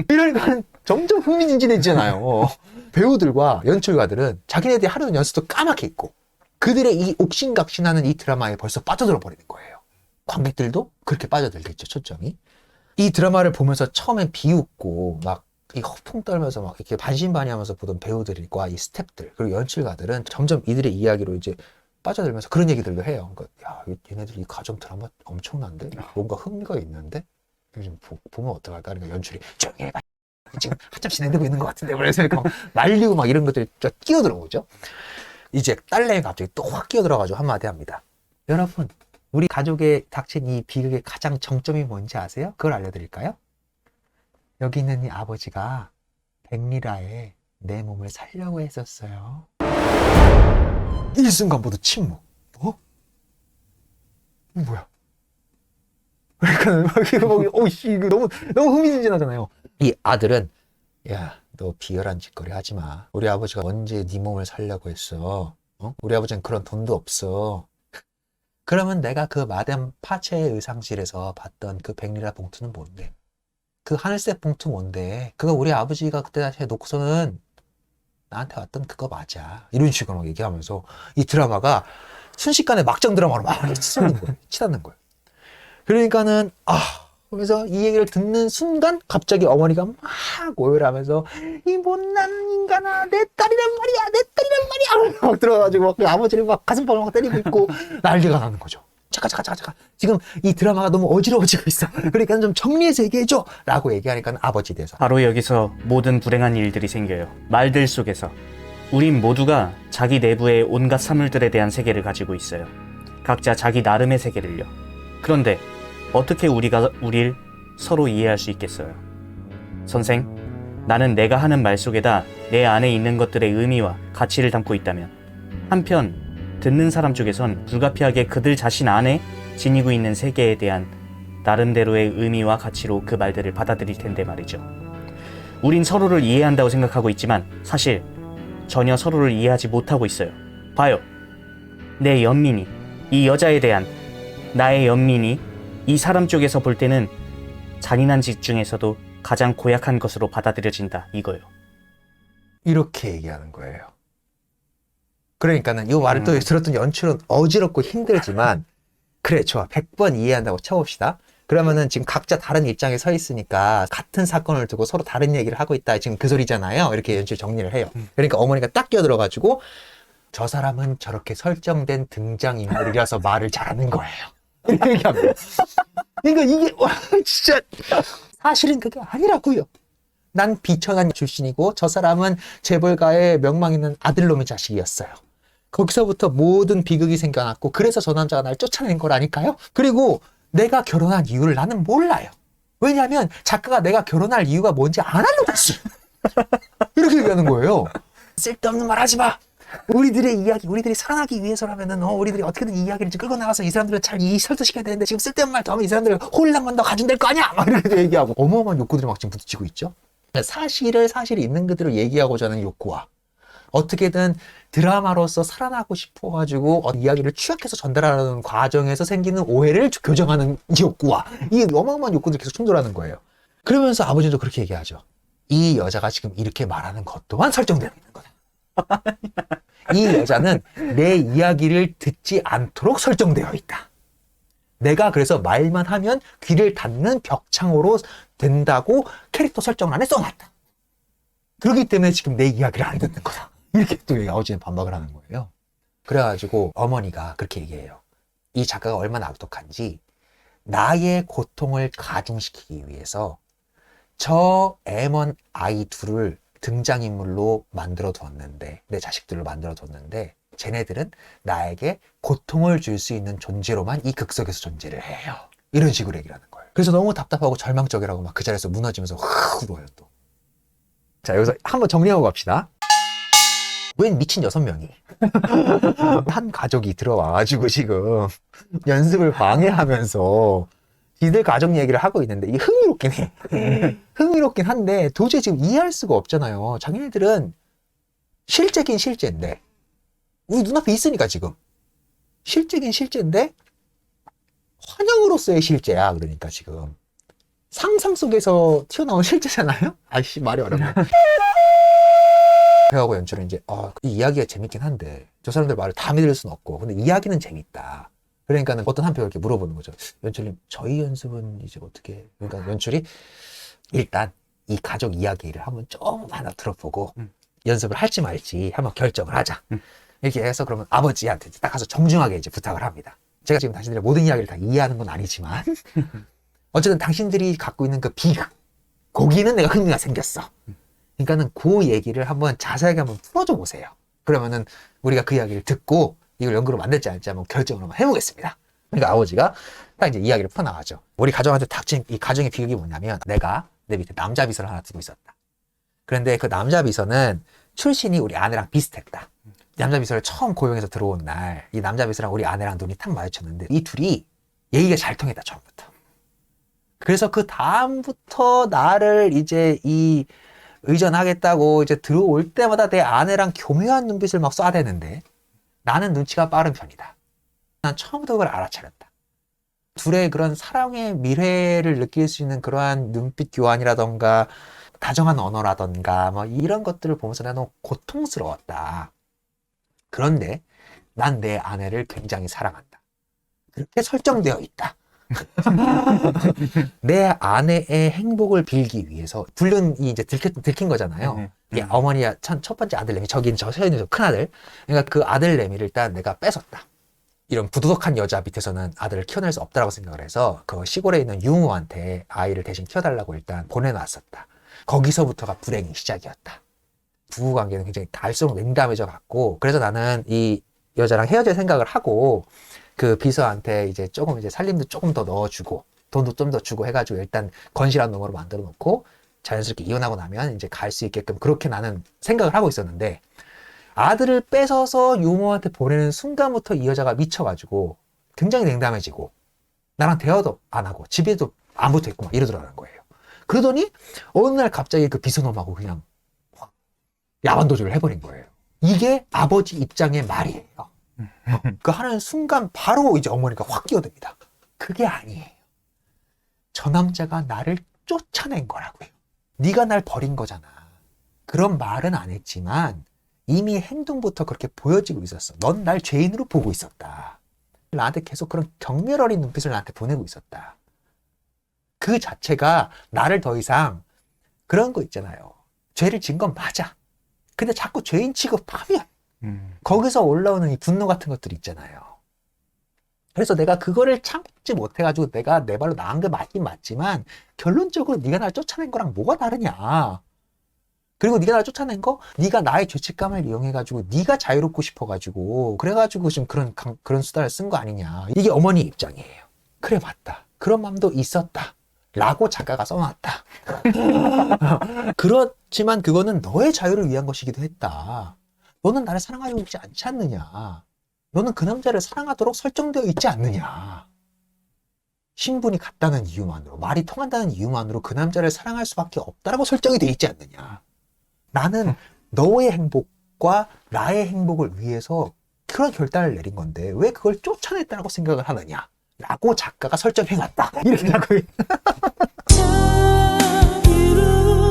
이러니까 점점 흥미진진해지잖아요. 배우들과 연출가들은 자기네들이 하려는 연습도 까맣게 있고, 그들의 이 옥신각신하는 이 드라마에 벌써 빠져들어 버리는 거예요. 관객들도 그렇게 빠져들겠죠, 초점이. 이 드라마를 보면서 처음엔 비웃고 막 이 허풍 떨면서 막 이렇게 반신반의하면서 보던 배우들과 이 스태프들 그리고 연출가들은 점점 이들의 이야기로 이제 빠져들면서 그런 얘기들도 해요. 그러니까 야, 얘네들 이 가정 드라마 엄청난데 뭔가 흥미가 있는데 좀 보면 어떡할까? 그러니까 연출이 조용히 해봐. 지금 한참 진행되고 있는 것 같은데 그래서 이렇게 말리고 막 이런 것들이 쫙 끼어들어오죠. 이제 딸내미가 갑자기 또 확 끼어들어가지고 한마디 합니다. 여러분, 우리 가족에 닥친 이 비극의 가장 정점이 뭔지 아세요? 그걸 알려드릴까요? 여기 있는 이 아버지가 백리라에 내 몸을 살려고 했었어요. 일순간 모두 침묵. 어? 뭐야? 그러니까 이거 너무 흥미진진하잖아요. 이 아들은 야, 너 비열한 짓거리 하지 마. 우리 아버지가 언제 네 몸을 살려고 했어? 우리 아버지는 그런 돈도 없어. 그러면 내가 그 마담 파체의 의상실에서 봤던 그 백리라 봉투는 뭔데? 그 하늘색 봉투 뭔데? 그거 우리 아버지가 그때 다시 놓고서는 나한테 왔던 그거 맞아. 이런 식으로 막 얘기하면서 이 드라마가 순식간에 막장 드라마로 막 치닫는 거예요. 그러니까는 그러면서 이 얘기를 듣는 순간 갑자기 어머니가 막 오열하면서 이 못난 인간아 내 딸이란 말이야 내 딸이란 말이야 막 들어가지고 막 그 아버지를 막 가슴팍을 막 때리고 있고 난리가 나는 거죠. 잠깐 지금 이 드라마가 너무 어지러워지고 있어. 그러니까 좀 정리해서 얘기해줘 라고 얘기하니까 아버지 대사. 바로 여기서 모든 불행한 일들이 생겨요. 말들 속에서 우린 모두가 자기 내부의 온갖 사물들에 대한 세계를 가지고 있어요. 각자 자기 나름의 세계를요. 그런데 어떻게 우리가 우릴 서로 이해할 수 있겠어요? 선생, 나는 내가 하는 말 속에다 내 안에 있는 것들의 의미와 가치를 담고 있다면 한편 듣는 사람 쪽에선 불가피하게 그들 자신 안에 지니고 있는 세계에 대한 나름대로의 의미와 가치로 그 말들을 받아들일 텐데 말이죠. 우린 서로를 이해한다고 생각하고 있지만 사실 전혀 서로를 이해하지 못하고 있어요. 봐요. 내 연민이, 이 여자에 대한 나의 연민이 이 사람 쪽에서 볼 때는 잔인한 짓 중에서도 가장 고약한 것으로 받아들여진다 이거예요. 이렇게 얘기하는 거예요. 그러니까는 이 말을 또 들었던 연출은 어지럽고 힘들지만 그래 좋아 100번 이해한다고 쳐봅시다. 그러면은 지금 각자 다른 입장에 서 있으니까 같은 사건을 두고 서로 다른 얘기를 하고 있다 지금 그 소리잖아요. 이렇게 연출 정리를 해요. 그러니까 어머니가 딱 끼어들어가지고 저 사람은 저렇게 설정된 등장인물이라서 말을 잘하는 거예요. 이렇게 얘기합니다. 그러니까 이게 와 진짜 사실은 그게 아니라고요. 난 비천한 출신이고 저 사람은 재벌가의 명망 있는 아들놈의 자식이었어요. 거기서부터 모든 비극이 생겨났고 그래서 저 남자가 날 쫓아낸 거라니까요. 그리고 내가 결혼한 이유를 나는 몰라요. 왜냐하면 작가가 내가 결혼할 이유가 뭔지 안 알려줬어. 이렇게 얘기하는 거예요. 쓸데없는 말 하지 마. 우리들의 이야기, 우리들이 살아나기 위해서라면은 우리들이 어떻게든 이 이야기를 끌고 나가서 이 사람들을 잘 설득시켜야 되는데 지금 쓸데없는 말 더 하면 이 사람들 혼란만 더 가진될 거 아니야? 막 이렇게 얘기하고 어마어마한 욕구들이 막 지금 부딪히고 있죠. 사실이 있는 그대로 얘기하고자 하는 욕구와 어떻게든 드라마로서 살아나고 싶어가지고 이야기를 추약해서 전달하는 과정에서 생기는 오해를 교정하는 욕구와 이 어마어마한 욕구들이 계속 충돌하는 거예요. 그러면서 아버지도 그렇게 얘기하죠. 이 여자가 지금 이렇게 말하는 것 또한 설정되어 있는 거다. 이 여자는 내 이야기를 듣지 않도록 설정되어 있다. 내가 그래서 말만 하면 귀를 닫는 벽창으로 된다고 캐릭터 설정 안에 써놨다. 그렇기 때문에 지금 내 이야기를 안 듣는 거다. 이렇게 또 아버지는 반박을 하는 거예요. 그래가지고 어머니가 그렇게 얘기해요. 이 작가가 얼마나 악독한지 나의 고통을 가중시키기 위해서 저 애먼 아이 둘을 등장인물로 만들어 뒀는데 내 자식들로 만들어 뒀는데 쟤네들은 나에게 고통을 줄 수 있는 존재로만 이 극속에서 존재를 해요. 이런 식으로 얘기를 하는 거예요. 그래서 너무 답답하고 절망적이라고 막 그 자리에서 무너지면서 울어요 또. 자 여기서 한번 정리하고 갑시다. 웬 미친 6명이 한 가족이 들어와가지고 지금 연습을 방해하면서 지들 가족 얘기를 하고 있는데 이게 흥미롭긴 해. 흥미롭긴 한데 도저히 지금 이해할 수가 없잖아요. 자기네들은 실제긴 실제인데 우리 눈앞에 있으니까 지금 실제긴 실제인데 환영으로서의 실제야. 그러니까 지금 상상 속에서 튀어나온 실제잖아요. 아이씨 말이 어렵네. 배우하고 연출은 이제 이 이야기가 재밌긴 한데 저 사람들 말을 다 믿을 수는 없고 근데 이야기는 재밌다. 그러니까는 어떤 한 배우가 이렇게 물어보는 거죠. 연출님 저희 연습은 이제 어떻게 그러니까 연출이 일단 이 가족 이야기를 한번 좀 하나 들어보고 연습을 할지 말지 한번 결정을 하자. 이렇게 해서 그러면 아버지한테 딱 가서 정중하게 이제 부탁을 합니다. 제가 지금 당신들의 모든 이야기를 다 이해하는 건 아니지만 어쨌든 당신들이 갖고 있는 그 비극 거기는 내가 흥미가 생겼어. 그러니까는 그 얘기를 한번 자세하게 한번 풀어줘 보세요. 그러면은 우리가 그 이야기를 듣고 이걸 연구로 만들지 않을지 한번 결정을 한번 해보겠습니다. 그러니까 아버지가 딱 이제 이야기를 풀어나가죠. 우리 가정한테 닥친 이 가정의 비극이 뭐냐면 내가 내 밑에 남자 비서를 하나 두고 있었다. 그런데 그 남자 비서는 출신이 우리 아내랑 비슷했다. 남자 비서를 처음 고용해서 들어온 날 이 남자 비서랑 우리 아내랑 눈이 탁 마주쳤는데 이 둘이 얘기가 잘 통했다 처음부터. 그래서 그 다음부터 나를 이제 이 의전하겠다고 이제 들어올 때마다 내 아내랑 교묘한 눈빛을 막 쏴대는데 나는 눈치가 빠른 편이다. 난 처음부터 그걸 알아차렸다. 둘의 그런 사랑의 미래를 느낄 수 있는 그러한 눈빛 교환이라던가 다정한 언어라던가 뭐 이런 것들을 보면서 내가 너무 고통스러웠다. 그런데 난 내 아내를 굉장히 사랑한다. 그렇게 설정되어 있다. 내 아내의 행복을 빌기 위해서 불륜이 이제 들킨 거잖아요. 이 어머니야 첫 번째 아들 레미, 저긴 저 서현이 큰 아들. 그러니까 그 아들 레미를 일단 내가 뺏었다. 이런 부도덕한 여자 밑에서는 아들을 키워낼 수 없다라고 생각을 해서 그 시골에 있는 유모한테 아이를 대신 키워달라고 일단 보내놨었다. 거기서부터가 불행이 시작이었다. 부부관계는 굉장히 갈수록 냉담해져 갔고, 그래서 나는 이 여자랑 헤어질 생각을 하고 그 비서한테 이제 조금 이제 살림도 조금 더 넣어주고 돈도 좀 더 주고 해가지고 일단 건실한 놈으로 만들어 놓고 자연스럽게 이혼하고 나면 이제 갈 수 있게끔 그렇게 나는 생각을 하고 있었는데, 아들을 뺏어서 유모한테 보내는 순간부터 이 여자가 미쳐가지고 굉장히 냉담해지고 나랑 대화도 안 하고 집에도 안 붙어 있고 막 이러더라는 거예요. 그러더니 어느 날 갑자기 그 비서놈하고 그냥 야반도주를 해버린 거예요. 이게 아버지 입장의 말이에요. 그 하는 순간 바로 이제 어머니가 확 끼어듭니다. 그게 아니에요. 저 남자가 나를 쫓아낸 거라고요. 네가 날 버린 거잖아. 그런 말은 안 했지만 이미 행동부터 그렇게 보여지고 있었어. 넌 날 죄인으로 보고 있었다. 나한테 계속 그런 경멸 어린 눈빛을 나한테 보내고 있었다. 그 자체가 나를 더 이상 그런 거 있잖아요. 죄를 진 건 맞아. 근데 자꾸 죄인 취급하면 거기서 올라오는 이 분노 같은 것들이 있잖아요. 그래서 내가 그거를 참지 못해가지고 내가 내 발로 나간 게 맞긴 맞지만 결론적으로 네가 날 쫓아낸 거랑 뭐가 다르냐. 그리고 네가 날 쫓아낸 거, 네가 나의 죄책감을 이용해가지고 네가 자유롭고 싶어가지고 그래가지고 지금 그런 수단을 쓴 거 아니냐. 이게 어머니 입장이에요. 그래 맞다. 그런 마음도 있었다. 라고 작가가 써놨다. 그렇지만 그거는 너의 자유를 위한 것이기도 했다. 너는 나를 사랑하고 있지 않지 않느냐. 너는 그 남자를 사랑하도록 설정되어 있지 않느냐. 신분이 같다는 이유만으로, 말이 통한다는 이유만으로 그 남자를 사랑할 수밖에 없다라고 설정이 되어 있지 않느냐. 나는 너의 행복과 나의 행복을 위해서 그런 결단을 내린 건데 왜 그걸 쫓아냈다라고 생각을 하느냐 라고 작가가 설정해놨다. 이렇게 자꾸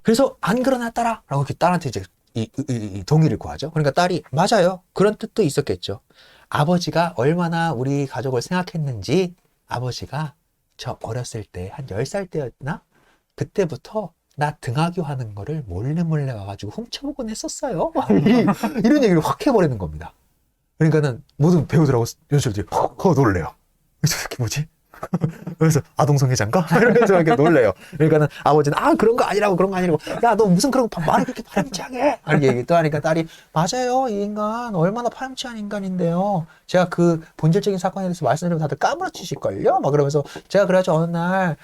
그래서 안 그러나 딸아 라고 이렇게 딸한테 이제 이 동의를 구하죠. 그러니까 딸이 맞아요. 그런 뜻도 있었겠죠. 아버지가 얼마나 우리 가족을 생각했는지 아버지가 저 어렸을 때 한 10살 때였나? 그때부터 나 등하교 하는 거를 몰래 와가지고 훔쳐보곤 했었어요. 이런 얘기를 확 해버리는 겁니다. 그러니까는 모든 배우들하고 연출들이 놀래요. 저 새끼 뭐지? 그래서 아동성애자인가? 이러면서 이렇게 놀래요. 그러니까는 아버지는 그런 거 아니라고 야 너 무슨 그런 말을 그렇게 파렴치하게 이렇게 얘기 또 하니까 딸이 맞아요. 이 인간 얼마나 파렴치한 인간인데요. 제가 그 본질적인 사건에 대해서 말씀드리면 다들 까무러치실걸요? 막 그러면서 제가 그래가지고 어느 날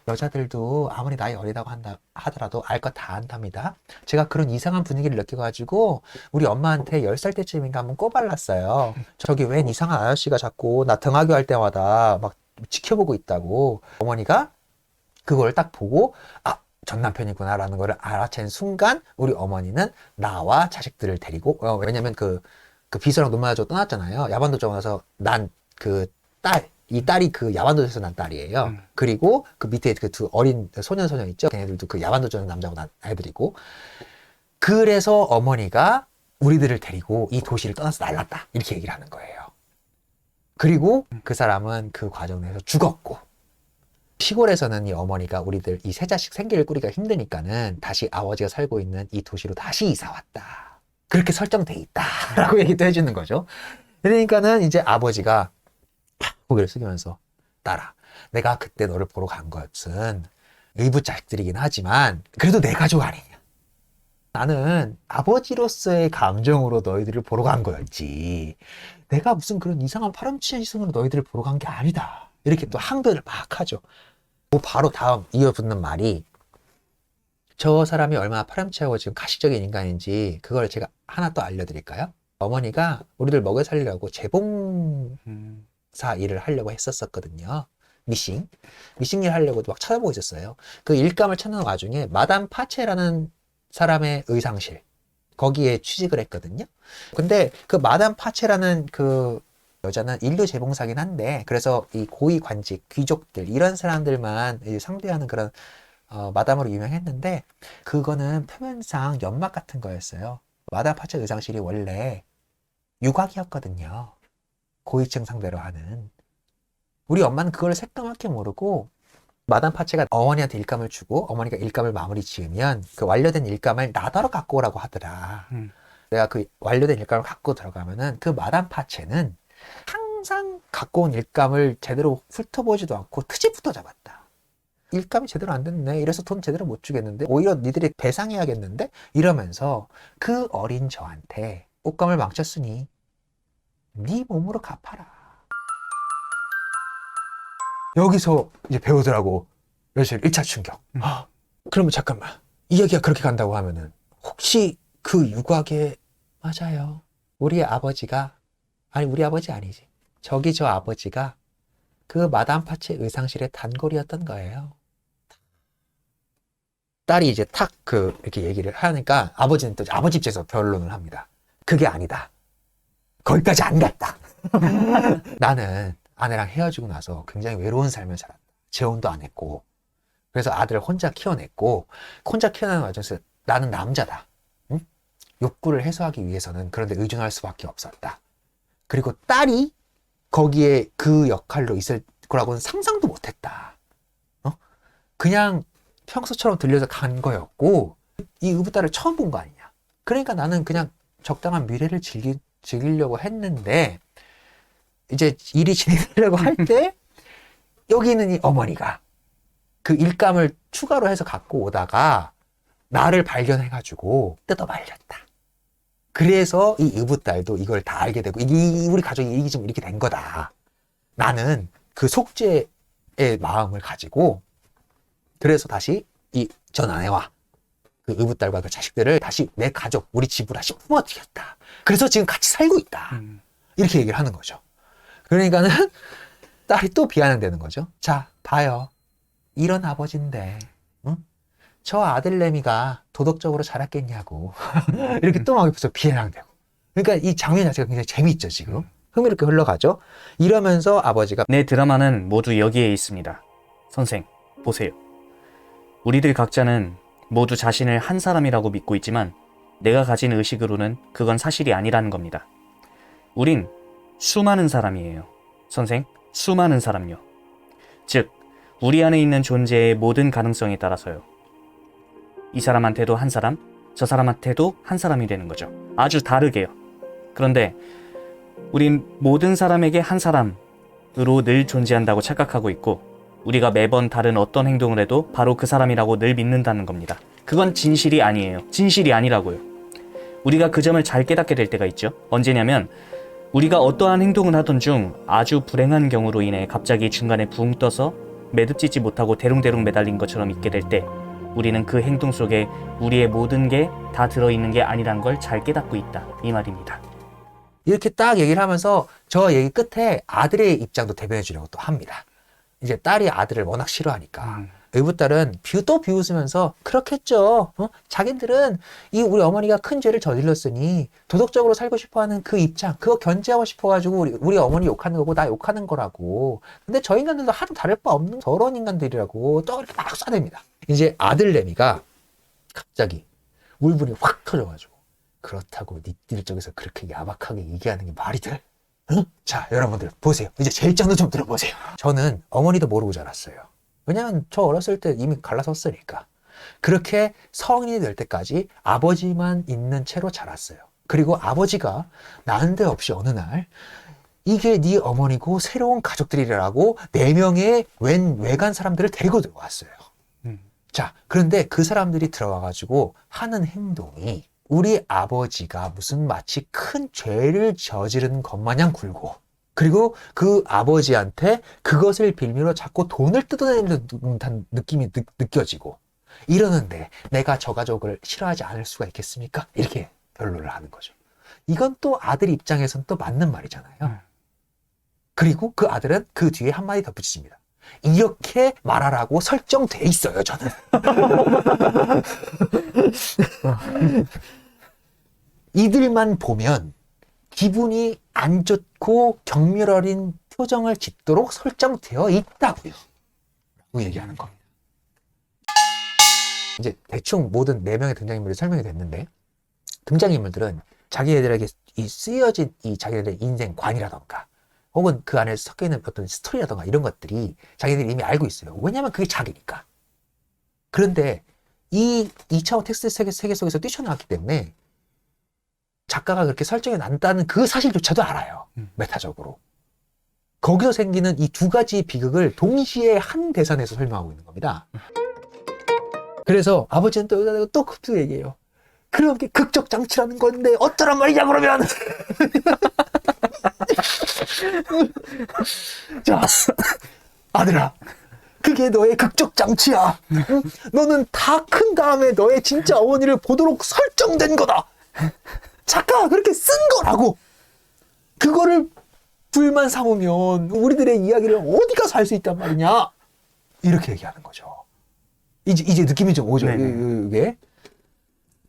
여자들도 아무리 나이 어리다고 하더라도 알 것 다 안답니다. 제가 그런 이상한 분위기를 느껴가지고 우리 엄마한테 10살 때쯤인가 한번 꼬발랐어요. 저기 웬 이상한 아저씨가 자꾸 나 등하교 할 때마다 막 지켜보고 있다고. 어머니가 그걸 딱 보고 전 남편이구나 라는 걸 알아챈 순간 우리 어머니는 나와 자식들을 데리고 왜냐면 그 비서랑 논마저 떠났잖아요. 야반도주고 나서 난 이 딸이 그 야반도주에서 난 딸이에요. 그리고 그 밑에 그 두 어린 소녀 있죠? 걔네들도 그 야반도주는 남자고 난 애들이고. 그래서 어머니가 우리들을 데리고 이 도시를 떠나서 날랐다. 이렇게 얘기를 하는 거예요. 그리고 그 사람은 그 과정에서 죽었고. 시골에서는 이 어머니가 우리들 이 세 자식 생계를 꾸리기가 힘드니까는 다시 아버지가 살고 있는 이 도시로 다시 이사 왔다. 그렇게 설정돼 있다. 라고 얘기도 해주는 거죠. 그러니까는 이제 아버지가 고개를 숙이면서 딸아, 내가 그때 너를 보러 간 것은 의붓 자식들이긴 하지만 그래도 내 가족 아니냐. 나는 아버지로서의 감정으로 너희들을 보러 간 거였지. 내가 무슨 그런 이상한 파렴치한 시선으로 너희들을 보러 간 게 아니다. 이렇게 또 항변을 막 하죠. 바로 다음 이어붙는 말이 저 사람이 얼마나 파렴치하고 지금 가식적인 인간인지 그걸 제가 하나 또 알려드릴까요? 어머니가 우리들 먹여 살리려고 재봉사 일을 하려고 했었거든요. 미싱 일 하려고도 막 찾아보고 있었어요. 그 일감을 찾는 와중에 마담 파체라는 사람의 의상실 거기에 취직을 했거든요. 근데 그 마담 파체라는 그 여자는 인류 재봉사긴 한데 그래서 이 고위 관직 귀족들 이런 사람들만 상대하는 그런 마담으로 유명했는데 그거는 표면상 연막 같은 거였어요. 마담 파체 의상실이 원래 유곽이었거든요. 고위층 상대로 하는. 우리 엄마는 그걸 새까맣게 모르고 마담 파체가 어머니한테 일감을 주고 어머니가 일감을 마무리 지으면 그 완료된 일감을 나더러 갖고 오라고 하더라. 내가 그 완료된 일감을 갖고 들어가면은 그 마담 파체는 항상 갖고 온 일감을 제대로 훑어보지도 않고 트집부터 잡았다. 일감이 제대로 안 됐네. 이래서 돈 제대로 못 주겠는데 오히려 니들이 배상해야겠는데 이러면서 그 어린 저한테 옷감을 망쳤으니 네 몸으로 갚아라. 여기서 이제 배우더라고. 며칠 1차 충격. 그러면 잠깐만. 이야기가 그렇게 간다고 하면은 혹시 그 유곽에 맞아요. 우리 아버지가 아니 우리 아버지 아니지. 저기 저 아버지가 그 마담 파체 의상실의 단골이었던 거예요. 딸이 이제 탁 이렇게 얘기를 하니까 아버지는 또 아버지 입장에서 변론을 합니다. 그게 아니다. 거기까지 안 갔다. 나는 아내랑 헤어지고 나서 굉장히 외로운 삶을 살았다. 재혼도 안 했고. 그래서 아들을 혼자 키워냈고, 혼자 키워내는 과정에서 나는 남자다. 응? 욕구를 해소하기 위해서는 그런데 의존할 수밖에 없었다. 그리고 딸이 거기에 그 역할로 있을 거라고는 상상도 못했다. 그냥 평소처럼 들려서 간 거였고, 이 의붓딸을 처음 본 거 아니냐. 그러니까 나는 그냥 적당한 미래를 즐기려고 했는데, 이제 일이 진행되려고 할 때, 여기 있는 이 어머니가 그 일감을 추가로 해서 갖고 오다가 나를 발견해가지고 뜯어말렸다. 그래서 이 의붓딸도 이걸 다 알게 되고, 우리 가족이 이게 좀 이렇게 된 거다. 나는 그 속죄의 마음을 가지고, 그래서 다시 이 전 아내와 그 의붓딸과 그 자식들을 다시 내 가족, 우리 집으로 다시 품어들였다. 그래서 지금 같이 살고 있다. 이렇게 얘기를 하는 거죠. 그러니까는 딸이 또 비아냥되는 거죠. 자, 봐요. 이런 아버지인데, 응? 저 아들내미가 도덕적으로 자랐겠냐고. 이렇게 또 막 옆에서 비아냥되고. 그러니까 이 장면 자체가 굉장히 재미있죠, 지금. 흥미롭게 흘러가죠. 이러면서 아버지가 내 드라마는 모두 여기에 있습니다. 선생, 보세요. 우리들 각자는 모두 자신을 한 사람이라고 믿고 있지만 내가 가진 의식으로는 그건 사실이 아니라는 겁니다. 우린 수많은 사람이에요. 선생, 수많은 사람요. 즉, 우리 안에 있는 존재의 모든 가능성에 따라서요. 이 사람한테도 한 사람, 저 사람한테도 한 사람이 되는 거죠. 아주 다르게요. 그런데 우린 모든 사람에게 한 사람으로 늘 존재한다고 착각하고 있고 우리가 매번 다른 어떤 행동을 해도 바로 그 사람이라고 늘 믿는다는 겁니다. 그건 진실이 아니에요. 진실이 아니라고요. 우리가 그 점을 잘 깨닫게 될 때가 있죠. 언제냐면 우리가 어떠한 행동을 하던 중 아주 불행한 경우로 인해 갑자기 중간에 붕 떠서 매듭짓지 못하고 대롱대롱 매달린 것처럼 있게 될 때 우리는 그 행동 속에 우리의 모든 게 다 들어있는 게 아니란 걸 잘 깨닫고 있다. 이 말입니다. 이렇게 딱 얘기를 하면서 저 얘기 끝에 아들의 입장도 대변해 주려고 또 합니다. 이제 딸이 아들을 워낙 싫어하니까 의붓딸은 또 비웃으면서 그렇겠죠. 자기들은 이 우리 어머니가 큰 죄를 저질렀으니 도덕적으로 살고 싶어하는 그 입장 그거 견제하고 싶어가지고 우리 어머니 욕하는 거고 나 욕하는 거라고. 근데 저 인간들도 하도 다를 바 없는 저런 인간들이라고 또 이렇게 막 쏴댑니다. 이제 아들내미가 갑자기 울분이 확 터져가지고 그렇다고 니들 쪽에서 그렇게 야박하게 얘기하는 게 말이 돼? 응? 자, 여러분들 보세요. 이제 제 입장도 좀 들어보세요. 저는 어머니도 모르고 자랐어요. 왜냐면 저 어렸을 때 이미 갈라섰으니까. 그렇게 성인이 될 때까지 아버지만 있는 채로 자랐어요. 그리고 아버지가 난데없이 어느 날 이게 네 어머니고 새로운 가족들이라고 4명의 외간 사람들을 데리고 들어왔어요. 자, 그런데 그 사람들이 들어와가지고 하는 행동이 우리 아버지가 무슨 마치 큰 죄를 저지른 것 마냥 굴고 그리고 그 아버지한테 그것을 빌미로 자꾸 돈을 뜯어내는 듯한 느낌이 느껴지고 이러는데 내가 저 가족을 싫어하지 않을 수가 있겠습니까? 이렇게 변론을 하는 거죠. 이건 또 아들 입장에선 또 맞는 말이잖아요. 그리고 그 아들은 그 뒤에 한마디 덧붙입니다. 이렇게 말하라고 설정돼 있어요, 저는. 이들만 보면 기분이 안 좋고 경멸 어린 표정을 짓도록 설정되어 있다고요. 라고 얘기하는 겁니다. 이제 대충 모든 4명의 등장인물이 설명이 됐는데 등장인물들은 자기네들에게 이 쓰여진 이 자기네들의 인생관이라던가 혹은 그 안에 섞여있는 어떤 스토리라던가 이런 것들이 자기들이 이미 알고 있어요. 왜냐면 그게 자기니까. 그런데 이 2차원 텍스트 세계 속에서 뛰쳐나왔기 때문에 작가가 그렇게 설정해 놨다는 그 사실조차도 알아요. 메타적으로. 거기서 생기는 이 두 가지 비극을 동시에 한 대사에서 설명하고 있는 겁니다. 그래서 아버지는 또 여기다가 또 급수 얘기해요. 그런 게 극적 장치라는 건데 어쩌란 말이냐 그러면. 자, 아들아, 그게 너의 극적 장치야. 응? 너는 다 큰 다음에 너의 진짜 어머니를 보도록 설정된 거다. 작가가 그렇게 쓴 거라고. 그거를 불만 삼으면 우리들의 이야기를 어디 가서 할 수 있단 말이냐. 이렇게 얘기하는 거죠. 이제 느낌이 좀 오죠. 이게.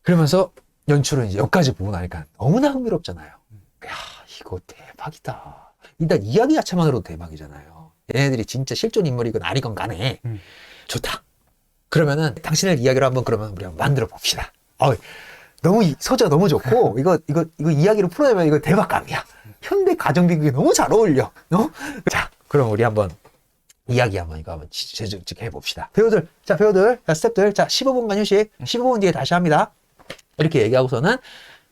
그러면서 연출은 이제 여기까지 보고 나니까 너무나 흥미롭잖아요. 야, 이거 대박이다. 일단 이야기 자체만으로도 대박이잖아요. 얘네들이 진짜 실존 인물이건 아니건 간에 좋다. 그러면은 당신의 이야기를 한번 그러면 우리가 만들어 봅시다. 너무 소재가 너무 좋고 이거 이야기로 풀어내면 이거 대박감이야. 현대 가정 비극이 너무 잘 어울려. 자, 그럼 우리 한번 이야기 이거 한번 제작해 해봅시다. 배우들, 자, 스태프들, 자, 15분간 휴식, 15분 뒤에 다시 합니다. 이렇게 얘기하고서는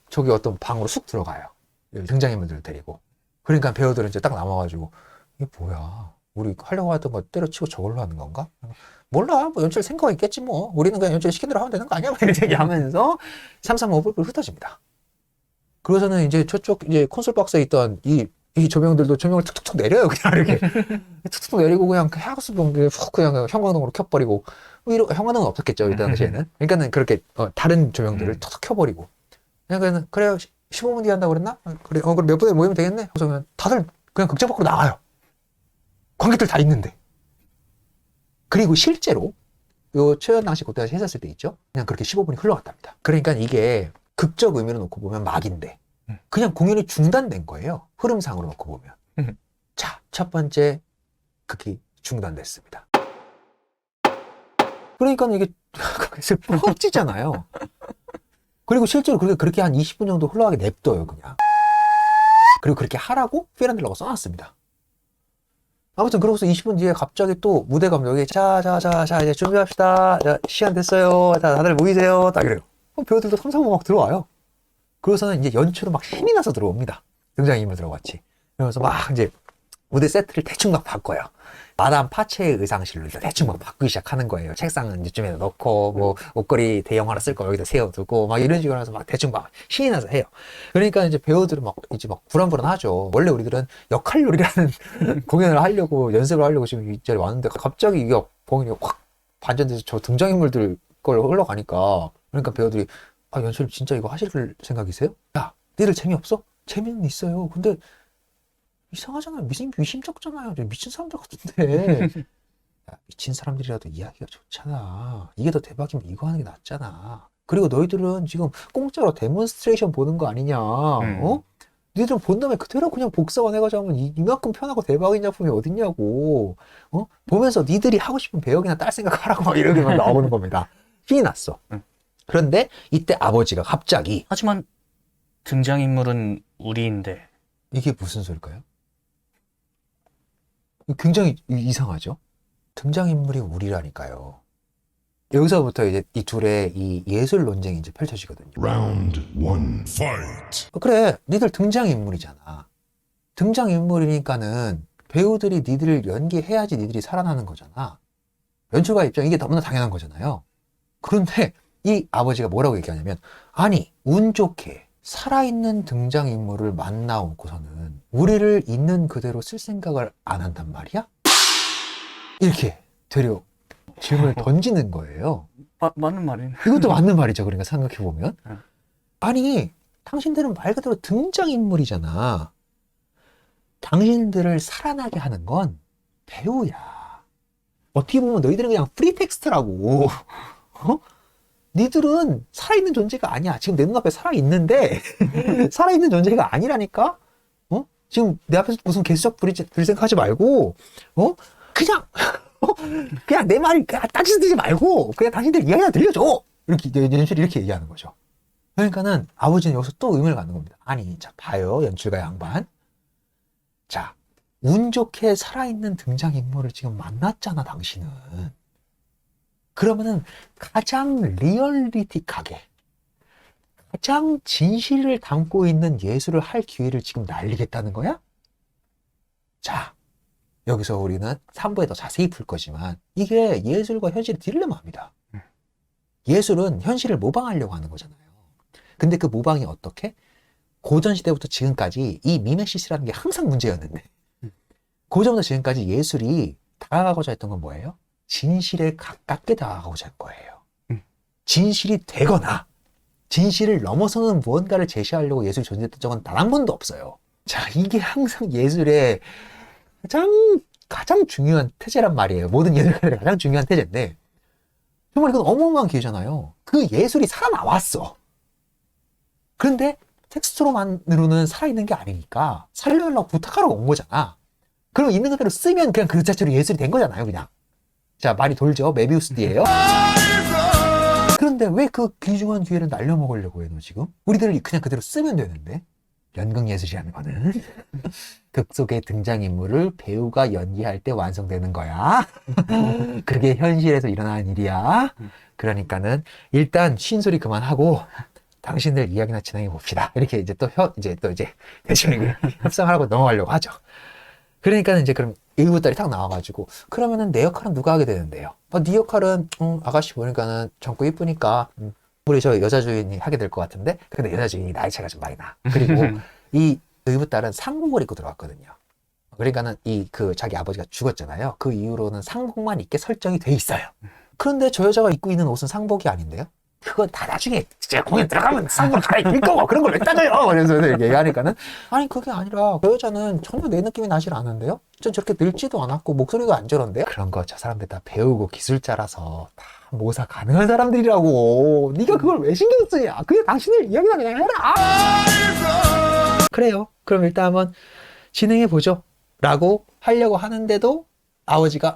저기 어떤 방으로 쑥 들어가요. 등장인물들을 데리고. 그러니까 배우들은 이제 딱 남아가지고, 이게 뭐야? 우리 하려고 하던 거 때려치고 저걸로 하는 건가? 몰라. 뭐 연출 생각 있겠지 뭐. 우리는 그냥 연출 시킨 대로 하면 되는 거 아니야? 이렇게 얘기하면서 335를 흩어집니다. 그러고서는 이제 저쪽 이제 콘솔 박스에 있던 이 조명들도 조명을 툭툭툭 내려요. 그냥 이렇게. 툭툭툭 내리고 그냥 하우스봉 훅 그냥 형광등으로 켜버리고. 형광등은 없었겠죠. 이 당시에는. 그러니까는 그렇게 다른 조명들을 툭툭 켜버리고. 그냥 그래요. 15분 뒤에 한다고 그랬나? 그래. 그럼 몇 분에 모이면 되겠네? 그래서 그냥 다들 그냥 극장 밖으로 나가요. 관객들 다 있는데. 그리고 실제로 요 최연당 씨 그때 했었을 때 있죠? 그냥 그렇게 15분이 흘러갔답니다. 그러니까 이게 극적 의미로 놓고 보면 막인데 그냥 공연이 중단된 거예요. 흐름상으로 놓고 보면. 자, 첫 번째 극이 중단됐습니다. 그러니까 이게 슬퍼지잖아요. 그리고 실제로 그렇게 한 20분 정도 흘러가게 냅둬요, 그냥. 그리고 그렇게 하라고 피란들라고 써놨습니다. 아무튼 그러고서 20분 뒤에 갑자기 또 무대 감독이 자 이제 준비합시다. 자, 시간 됐어요. 자, 다들 모이세요. 딱 이래요. 배우들도 삼삼오오 막 들어와요. 그러고서는 이제 연출은 막 힘이 나서 들어옵니다. 등장인물들하고 같이. 그러면서 막 이제 무대 세트를 대충 막 바꿔요. 마담 파체의 의상실로 대충 막 바꾸기 시작하는 거예요. 책상은 이쯤에 넣고, 뭐, 옷걸이 대형 하나 쓸 거 여기다 세워두고, 막 이런 식으로 해서 막 대충 막 신이 나서 해요. 그러니까 이제 배우들은 막, 이제 막 불안불안하죠. 원래 우리들은 역할놀이라는 공연을 하려고, 연습을 하려고 지금 이 자리에 왔는데, 갑자기 이게 공연이 확 반전돼서 저 등장인물들 걸 흘러가니까, 그러니까 배우들이, 연출 진짜 이거 하실 생각이세요? 야, 니들 재미없어? 재미는 있어요. 근데, 이상하잖아요. 미심쩍잖아요. 미친 사람들 같은데. 야, 미친 사람들이라도 이야기가 좋잖아. 이게 더 대박이면 이거 하는 게 낫잖아. 그리고 너희들은 지금 공짜로 데몬스트레이션 보는 거 아니냐. 너희들은 본 다음에 그대로 그냥 복사만 해가지고 하면 이만큼 편하고 대박인 작품이 어딨냐고. 보면서 니들이 하고 싶은 배역이나 딸 생각하라고 막 이렇게 막 나오는 겁니다. 신이 났어. 그런데 이때 아버지가 갑자기 하지만 등장인물은 우리인데. 이게 무슨 소릴까요? 굉장히 이상하죠? 등장인물이 우리라니까요. 여기서부터 이제 이 둘의 이 예술 논쟁이 이제 펼쳐지거든요. Round 1. Fight. 그래, 니들 등장인물이잖아. 등장인물이니까는 배우들이 니들을 연기해야지 니들이 살아나는 거잖아. 연출가 입장 이게 너무나 당연한 거잖아요. 그런데 이 아버지가 뭐라고 얘기하냐면, 아니, 운 좋게 살아있는 등장인물을 만나오고서는 우리를 있는 그대로 쓸 생각을 안 한단 말이야? 이렇게 되려 질문을 던지는 거예요. 맞는 말이네. 이것도 맞는 말이죠. 그러니까 생각해보면. 아니, 당신들은 말 그대로 등장인물이잖아. 당신들을 살아나게 하는 건 배우야. 어떻게 보면 너희들은 그냥 프리텍스트라고. 니들은 살아있는 존재가 아니야. 지금 내 눈앞에 살아있는데 살아있는 존재가 아니라니까? 지금 내 앞에서 무슨 개수작 부릴 생각하지 말고 그냥 그냥 내 말이 그냥 따지지 말고 그냥 당신들 이야기나 들려줘. 이렇게 연출이 이렇게 얘기하는 거죠. 그러니까는 아버지는 여기서 또 의문을 갖는 겁니다. 아니, 자 봐요, 연출가 양반. 자, 운 좋게 살아있는 등장인물을 지금 만났잖아, 당신은. 그러면은 가장 리얼리틱하게, 가장 진실을 담고 있는 예술을 할 기회를 지금 날리겠다는 거야? 자, 여기서 우리는 3부에 더 자세히 풀 거지만 이게 예술과 현실의 딜레마입니다. 예술은 현실을 모방하려고 하는 거잖아요. 근데 그 모방이 어떻게? 고전시대부터 지금까지 이 미메시스라는 게 항상 문제였는데 고전부터 지금까지 예술이 다가가고자 했던 건 뭐예요? 진실에 가깝게 다가가고자 할 거예요. 진실이 되거나 진실을 넘어서는 무언가를 제시하려고 예술이 존재했던 적은 단 한 번도 없어요. 자, 이게 항상 예술의 가장 중요한 태제란 말이에요. 모든 예술가들의 가장 중요한 태제인데 정말 이건 어마어마한 기회잖아요. 그 예술이 살아나왔어. 그런데 텍스트로만으로는 살아있는 게 아니니까 살려달라고 부탁하러 온 거잖아. 그럼 있는 그대로 쓰면 그냥 그 자체로 예술이 된 거잖아요, 그냥. 자, 말이 돌죠? 메비우스띠예요. 그런데 왜 그 귀중한 기회를 날려먹으려고 해, 너 지금? 우리들이 그냥 그대로 쓰면 되는데. 연극예술이라는 거는 극 속의 등장인물을 배우가 연기할 때 완성되는 거야. 그게 현실에서 일어나는 일이야. 그러니까는 일단 쉰소리 그만하고 당신들 이야기나 진행해 봅시다. 이렇게 이제 대충 협상하라고 넘어가려고 하죠. 그러니까는 이제 그럼 의붓딸이 탁 나와가지고 그러면은 내 역할은 누가 하게 되는데요? 네 역할은 아가씨 보니까는 젊고 이쁘니까 우리 저 여자 주인이 하게 될 것 같은데 근데 여자 주인이 나이 차이가 좀 많이 나. 그리고 이 의붓딸은 상복을 입고 들어왔거든요. 그러니까는 자기 아버지가 죽었잖아요. 그 이후로는 상복만 입게 설정이 돼 있어요. 그런데 저 여자가 입고 있는 옷은 상복이 아닌데요? 그건 다 나중에 진짜 공연 들어가면 상복 갈아입힐 거고 그런 걸 왜 따져요? 그래서 이렇게 얘기하니까는 아니 그게 아니라 그 여자는 전혀 내 느낌이 나질 않은데요? 전 저렇게 늙지도 않았고 목소리도 안 저런데요? 그런 거 저 사람들 다 배우고 기술자라서 다 모사 가능한 사람들이라고. 네가 그걸 왜 신경 쓰냐? 그게 당신의 이야기나 그냥 해라. 그래요. 그럼 일단 한번 진행해 보죠. 라고 하려고 하는데도 아버지가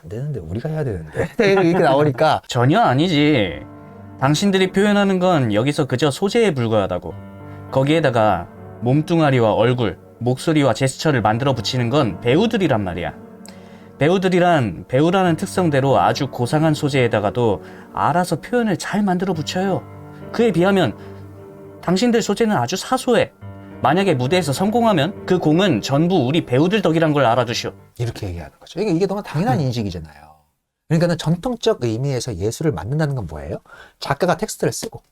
안 되는데 우리가 해야 되는데 이렇게 나오니까 전혀 아니지. 당신들이 표현하는 건 여기서 그저 소재에 불과하다고. 거기에다가 몸뚱아리와 얼굴, 목소리와 제스처를 만들어 붙이는 건 배우들이란 말이야. 배우들이란 배우라는 특성대로 아주 고상한 소재에다가도 알아서 표현을 잘 만들어 붙여요. 그에 비하면 당신들 소재는 아주 사소해. 만약에 무대에서 성공하면 그 공은 전부 우리 배우들 덕이란 걸 알아두시오. 이렇게 얘기하는 거죠. 이게 너무 당연한 인식이잖아요. 그러니까는 전통적 의미에서 예술을 만든다는 건 뭐예요? 작가가 텍스트를 쓰고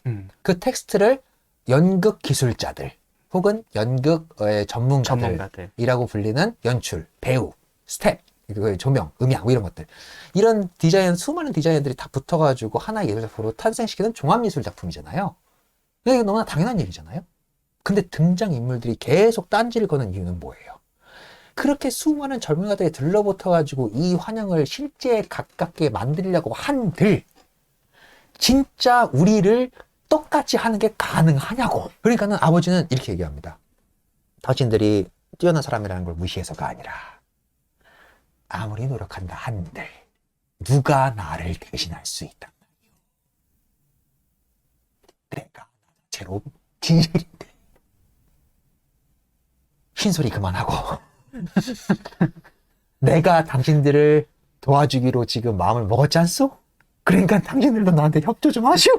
그 텍스트를 연극 기술자들 혹은 연극의 전문가들이라고 불리는 연출, 배우, 스텝, 조명, 음향 뭐 이런 것들 이런 수많은 디자이너들이 다 붙어가지고 하나의 예술작품으로 탄생시키는 종합예술 작품이잖아요. 이게 너무나 당연한 얘기잖아요. 근데 등장인물들이 계속 딴지를 거는 이유는 뭐예요? 그렇게 수많은 젊은이들이 들러붙어가지고 이 환영을 실제에 가깝게 만들려고 한들 진짜 우리를 똑같이 하는 게 가능하냐고. 그러니까는 아버지는 이렇게 얘기합니다. 당신들이 뛰어난 사람이라는 걸 무시해서가 아니라 아무리 노력한다 한들 누가 나를 대신할 수 있단 말이오. 내가 제로 진실인데. 흰소리 그만하고 내가 당신들을 도와주기로 지금 마음을 먹었지 않소? 그러니까 당신들도 나한테 협조 좀 하시오.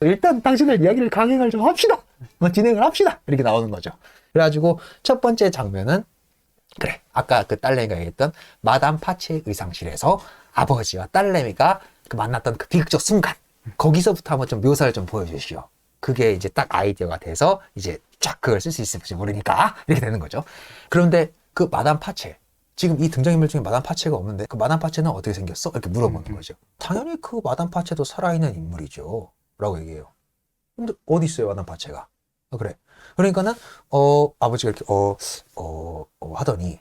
일단 당신들 이야기를 강행을 좀 합시다. 진행을 합시다. 이렇게 나오는 거죠. 그래가지고 첫 번째 장면은 그래 아까 그 딸내미가 얘기했던 마담 파치의 의상실에서 아버지와 딸내미가 만났던 그 비극적 순간 거기서부터 한번 좀 묘사를 좀 보여주시오. 그게 이제 딱 아이디어가 돼서 이제 쫙 그걸 쓸 수 있을지 모르니까 이렇게 되는 거죠. 그런데 그 마담 파체 지금 이 등장인물 중에 마담 파체가 없는데 그 마담 파체는 어떻게 생겼어? 이렇게 물어보는 거죠. 당연히 그 마담 파체도 살아있는 인물이죠 라고 얘기해요. 근데 어디 있어요 마담 파체가? 그래. 그러니까는 아버지가 이렇게 하더니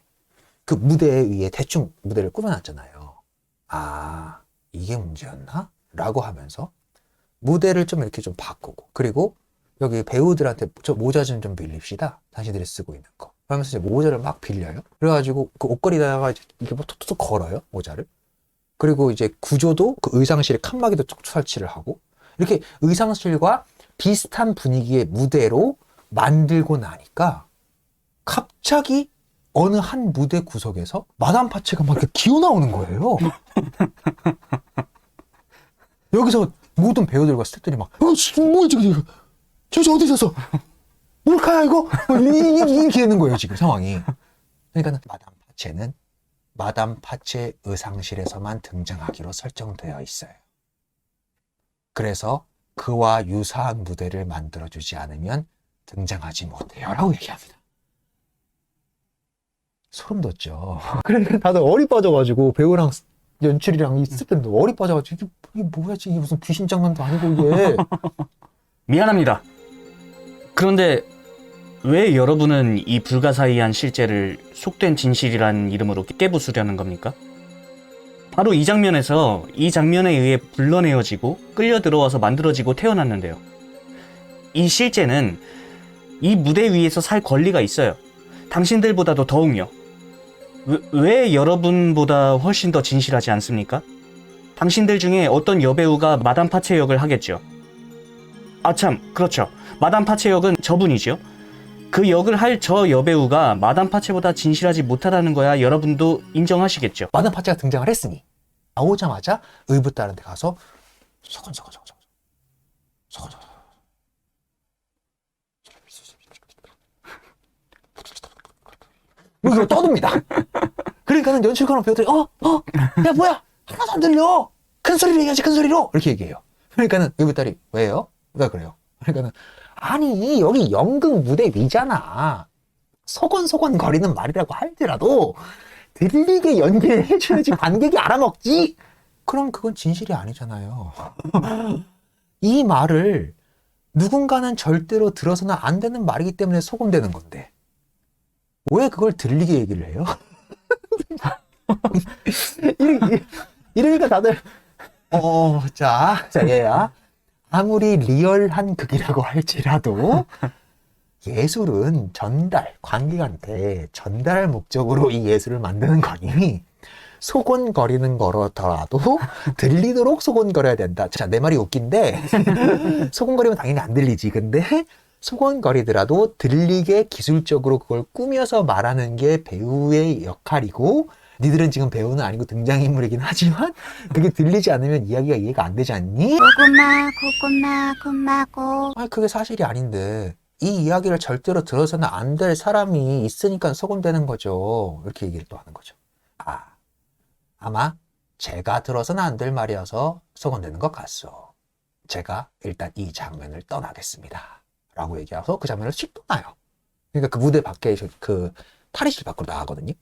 그 무대 위에 대충 무대를 꾸며놨잖아요. 아 이게 문제였나? 라고 하면서 무대를 좀 이렇게 좀 바꾸고 그리고 여기 배우들한테 저 모자 좀 빌립시다. 당신들이 쓰고 있는 거. 하면서 이제 모자를 막 빌려요. 그래가지고 그 옷걸이다가 이렇게 뭐 톡톡 걸어요. 모자를. 그리고 이제 구조도 그 의상실에 칸막이도 쭉 설치를 하고 이렇게 의상실과 비슷한 분위기의 무대로 만들고 나니까 갑자기 어느 한 무대 구석에서 마담 파체가 막 이렇게 기어 나오는 거예요. 여기서 모든 배우들과 스태프들이 막, 뭐야, 저기 어디 있었어? 몰카야, 이거? 이렇게 되는 거예요, 지금 상황이. 그러니까 마담 파체는 마담 파체 의상실에서만 등장하기로 설정되어 있어요. 그래서 그와 유사한 무대를 만들어주지 않으면 등장하지 못해요. 라고 얘기합니다. 소름 돋죠. 그러니까 다들 얼이 빠져가지고 배우랑 연출이랑 이 스태프들도 얼이 빠져가지고 이게 뭐야, 이게 무슨 귀신 장난도 아니고 이게. 미안합니다. 그런데 왜 여러분은 이 불가사의한 실제를 속된 진실이란 이름으로 깨부수려는 겁니까? 바로 이 장면에서 이 장면에 의해 불러내어지고 끌려 들어와서 만들어지고 태어났는데요. 이 실제는 이 무대 위에서 살 권리가 있어요. 당신들보다도 더욱요. 왜 여러분보다 훨씬 더 진실하지 않습니까? 당신들 중에 어떤 여배우가 마담 파체 역을 하겠죠. 아 참, 그렇죠. 마담 파체 역은 저분이죠. 그 역을 할 저 여배우가 마담 파체보다 진실하지 못하다는 거야 여러분도 인정하시겠죠. 마담 파체가 등장을 했으니 나오자마자 의붓 다른 데 가서 서건서건 이렇게 떠듭니다. 그러니까는 연출가랑 배우들이 야 뭐야, 하나도 안 들려, 큰 소리로 얘기하지, 큰 소리로, 이렇게 얘기해요. 그러니까는 의붓달이 왜요? 왜 그래요? 그러니까는 아니 여기 연극 무대 위잖아. 소곤소곤 거리는 말이라고 할지라도 들리게 연기를 해줘야지 관객이 알아먹지. 그럼 그건 진실이 아니잖아요. 이 말을 누군가는 절대로 들어서는 안 되는 말이기 때문에 소곤되는 건데 왜 그걸 들리게 얘기를 해요? 이러니까 다들 자 얘야, 아무리 리얼한 극이라고 할지라도 예술은 관객한테 전달할 목적으로 이 예술을 만드는 거니 소곤거리는 거라더라도 들리도록 소곤거려야 된다. 자, 내 말이 웃긴데 소곤거리면 당연히 안 들리지. 근데 소곤거리더라도 들리게 기술적으로 그걸 꾸며서 말하는 게 배우의 역할이고, 니들은 지금 배우는 아니고 등장인물이긴 하지만 그게 들리지 않으면 이야기가 이해가 안 되지 않니? 고구마 아니 그게 사실이 아닌데 이 이야기를 절대로 들어서는 안 될 사람이 있으니까 소곤되는 거죠. 이렇게 얘기를 또 하는 거죠. 아마 제가 들어서는 안 될 말이어서 소곤되는 것 같소. 제가 일단 이 장면을 떠나겠습니다. 라고 얘기해서 그 장면을 씩 떠나요. 그러니까 그 무대 밖에 그 탈의실 밖으로 나가거든요.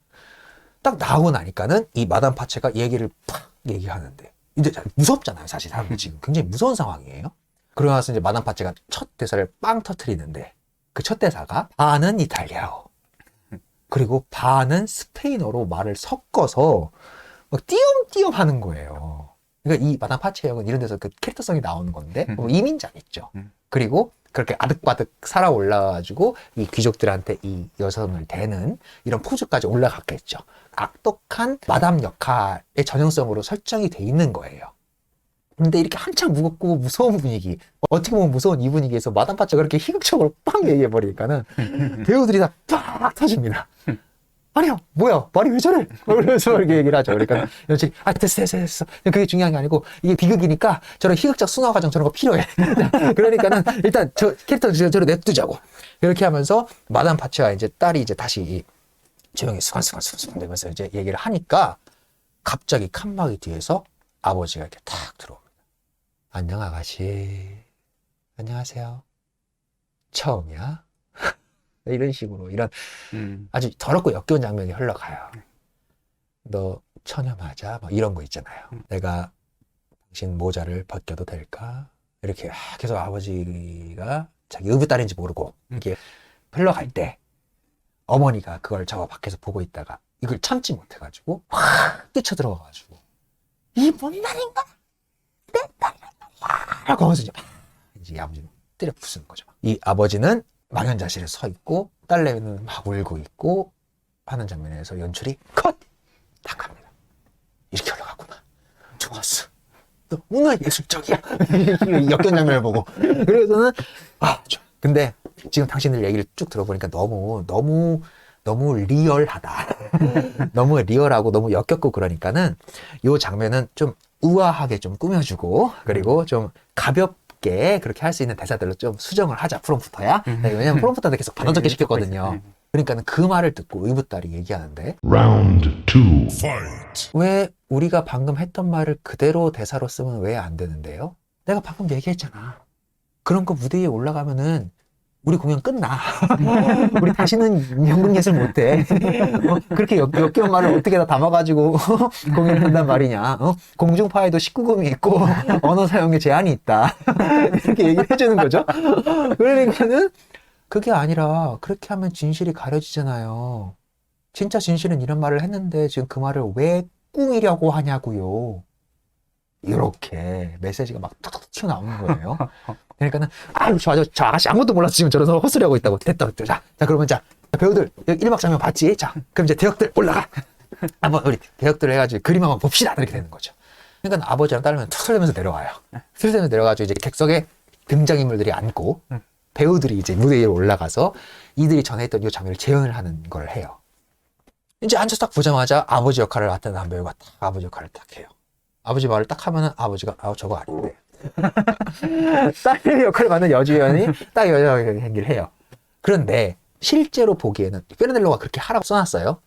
딱 나오고 나니까는 이 마담 파체가 얘기를 팍 얘기하는데 이제 무섭잖아요. 사실 사람들이 지금 굉장히 무서운 상황이에요. 그러고 나서 이제 마담 파체가 첫 대사를 빵 터트리는데 그 첫 대사가 반은 이탈리아어 그리고 반은 스페인어로 말을 섞어서 막 띄엄띄엄 하는 거예요. 그러니까 이 마담 파체 역은 이런 데서 그 캐릭터성이 나오는 건데 이민자가 있죠. 그리고 그렇게 아득바득 살아 올라가지고 이 귀족들한테 이 여성을 대는 이런 포즈까지 올라갔겠죠. 악독한 마담 역할의 전형성으로 설정이 돼 있는 거예요. 근데 이렇게 한창 무겁고 무서운 분위기, 어떻게 보면 무서운 이 분위기에서 마담 파체가 그렇게 희극적으로 빵 얘기해버리니까는 배우들이 다 팍 터집니다. 아니야, 뭐야, 말이 왜 저래? 그래서 이렇게 얘기를 하죠. 그러니까 연출이 됐어. 그게 중요한 게 아니고 이게 비극이니까 저런 희극적 순화 과정 저런 거 필요해. 그러니까는 일단 저 캐릭터 저를 냅두자고. 이렇게 하면서 마담 파체와 이제 딸이 이제 다시 조용히 수건수건 되면서 이제 얘기를 하니까 갑자기 칸막이 뒤에서 아버지가 이렇게 탁 들어옵니다. 안녕 아가씨. 안녕하세요. 처음이야? 이런 식으로 이런 아주 더럽고 역겨운 장면이 흘러가요. 너 처녀 맞아? 막 이런 거 있잖아요. 내가 당신 모자를 벗겨도 될까? 이렇게 계속 아버지가 자기 의붓 딸인지 모르고 이렇게 흘러갈 때 어머니가 그걸 저 밖에서 보고 있다가 이걸 참지 못해가지고 확 뛰쳐들어가가지고 이 못난인가? 내 딸이야! 라고 하면서 이제 아버지는 때려 부수는 거죠. 이 아버지는 망연자실에 서 있고 딸내미는 막 울고 있고 하는 장면에서 연출이 컷! 딱 갑니다. 이렇게 올라가구나. 좋았어. 너무나 예술적이야. 역전 장면을 보고. 그래서는 좋아. 근데 지금 당신들 얘기를 쭉 들어보니까 너무 너무 리얼하다. 너무 리얼하고 너무 역겹고 그러니까는 요 장면은 좀 우아하게 좀 꾸며주고 그리고 좀 가볍게 그렇게 할 수 있는 대사들로 좀 수정을 하자. 프롬프터야. 왜냐면 프롬프터한테 계속 단어적게 시켰거든요. 그러니까는 그 말을 듣고 의붓딸이 얘기하는데 Round 2. Fight. 왜 우리가 방금 했던 말을 그대로 대사로 쓰면 왜 안 되는데요? 내가 방금 얘기했잖아. 그런 거 무대 위에 올라가면은 우리 공연 끝나. 우리 다시는 연극예술 못해. 그렇게 역겨운 말을 어떻게 다 담아가지고 공연한단 말이냐. 공중파에도 19금이 있고 언어 사용에 제한이 있다. 이렇게 얘기를 해주는 거죠. 그러니까는 그게 아니라 그렇게 하면 진실이 가려지잖아요. 진짜 진실은 이런 말을 했는데 지금 그 말을 왜 꿍이려고 하냐고요. 이렇게 메시지가 막 툭툭 튀어나오는 거예요. 그러니까는 저 아가씨 아무것도 몰라서 지금 저러서 헛소리하고 있다고. 됐다. 자 그러면 자 배우들 1박 장면 봤지? 자 그럼 이제 대역들 올라가. 한번 우리 대역들 해가지고 그림 한번 봅시다. 이렇게 되는 거죠. 그러니까 아버지랑 딸은 툭 설면서 내려와요. 툭 설면서 내려가지고 이제 객석에 등장인물들이 앉고 배우들이 이제 무대 위에 올라가서 이들이 전에 했던 이 장면을 재현을 하는 걸 해요. 이제 앉아서 딱 보자마자 아버지 역할을 맡은 남배우가 딱 아버지 역할을 딱 해요. 아버지 말을 딱 하면은 아버지가 저거 아닌데. 딸의 역할을 맡는 여주연이 딱 여자 연기를 해요. 그런데 실제로 보기에는 페르넬로가 그렇게 하라고 써놨어요.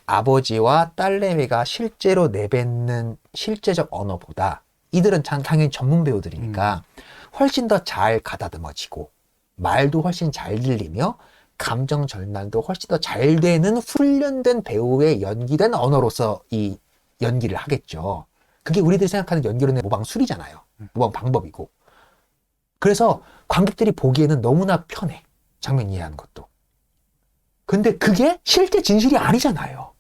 아버지와 딸내미가 실제로 내뱉는 실제적 언어보다 이들은 당연히 전문 배우들이니까 훨씬 더 잘 가다듬어지고 말도 훨씬 잘 들리며 감정 전달도 훨씬 더 잘 되는 훈련된 배우의 연기된 언어로서 이 연기를 하겠죠. 그게 우리들이 생각하는 연기로는 모방술이잖아요. 모방 방법이고. 그래서 관객들이 보기에는 너무나 편해. 장면 이해하는 것도. 근데 그게 실제 진실이 아니잖아요.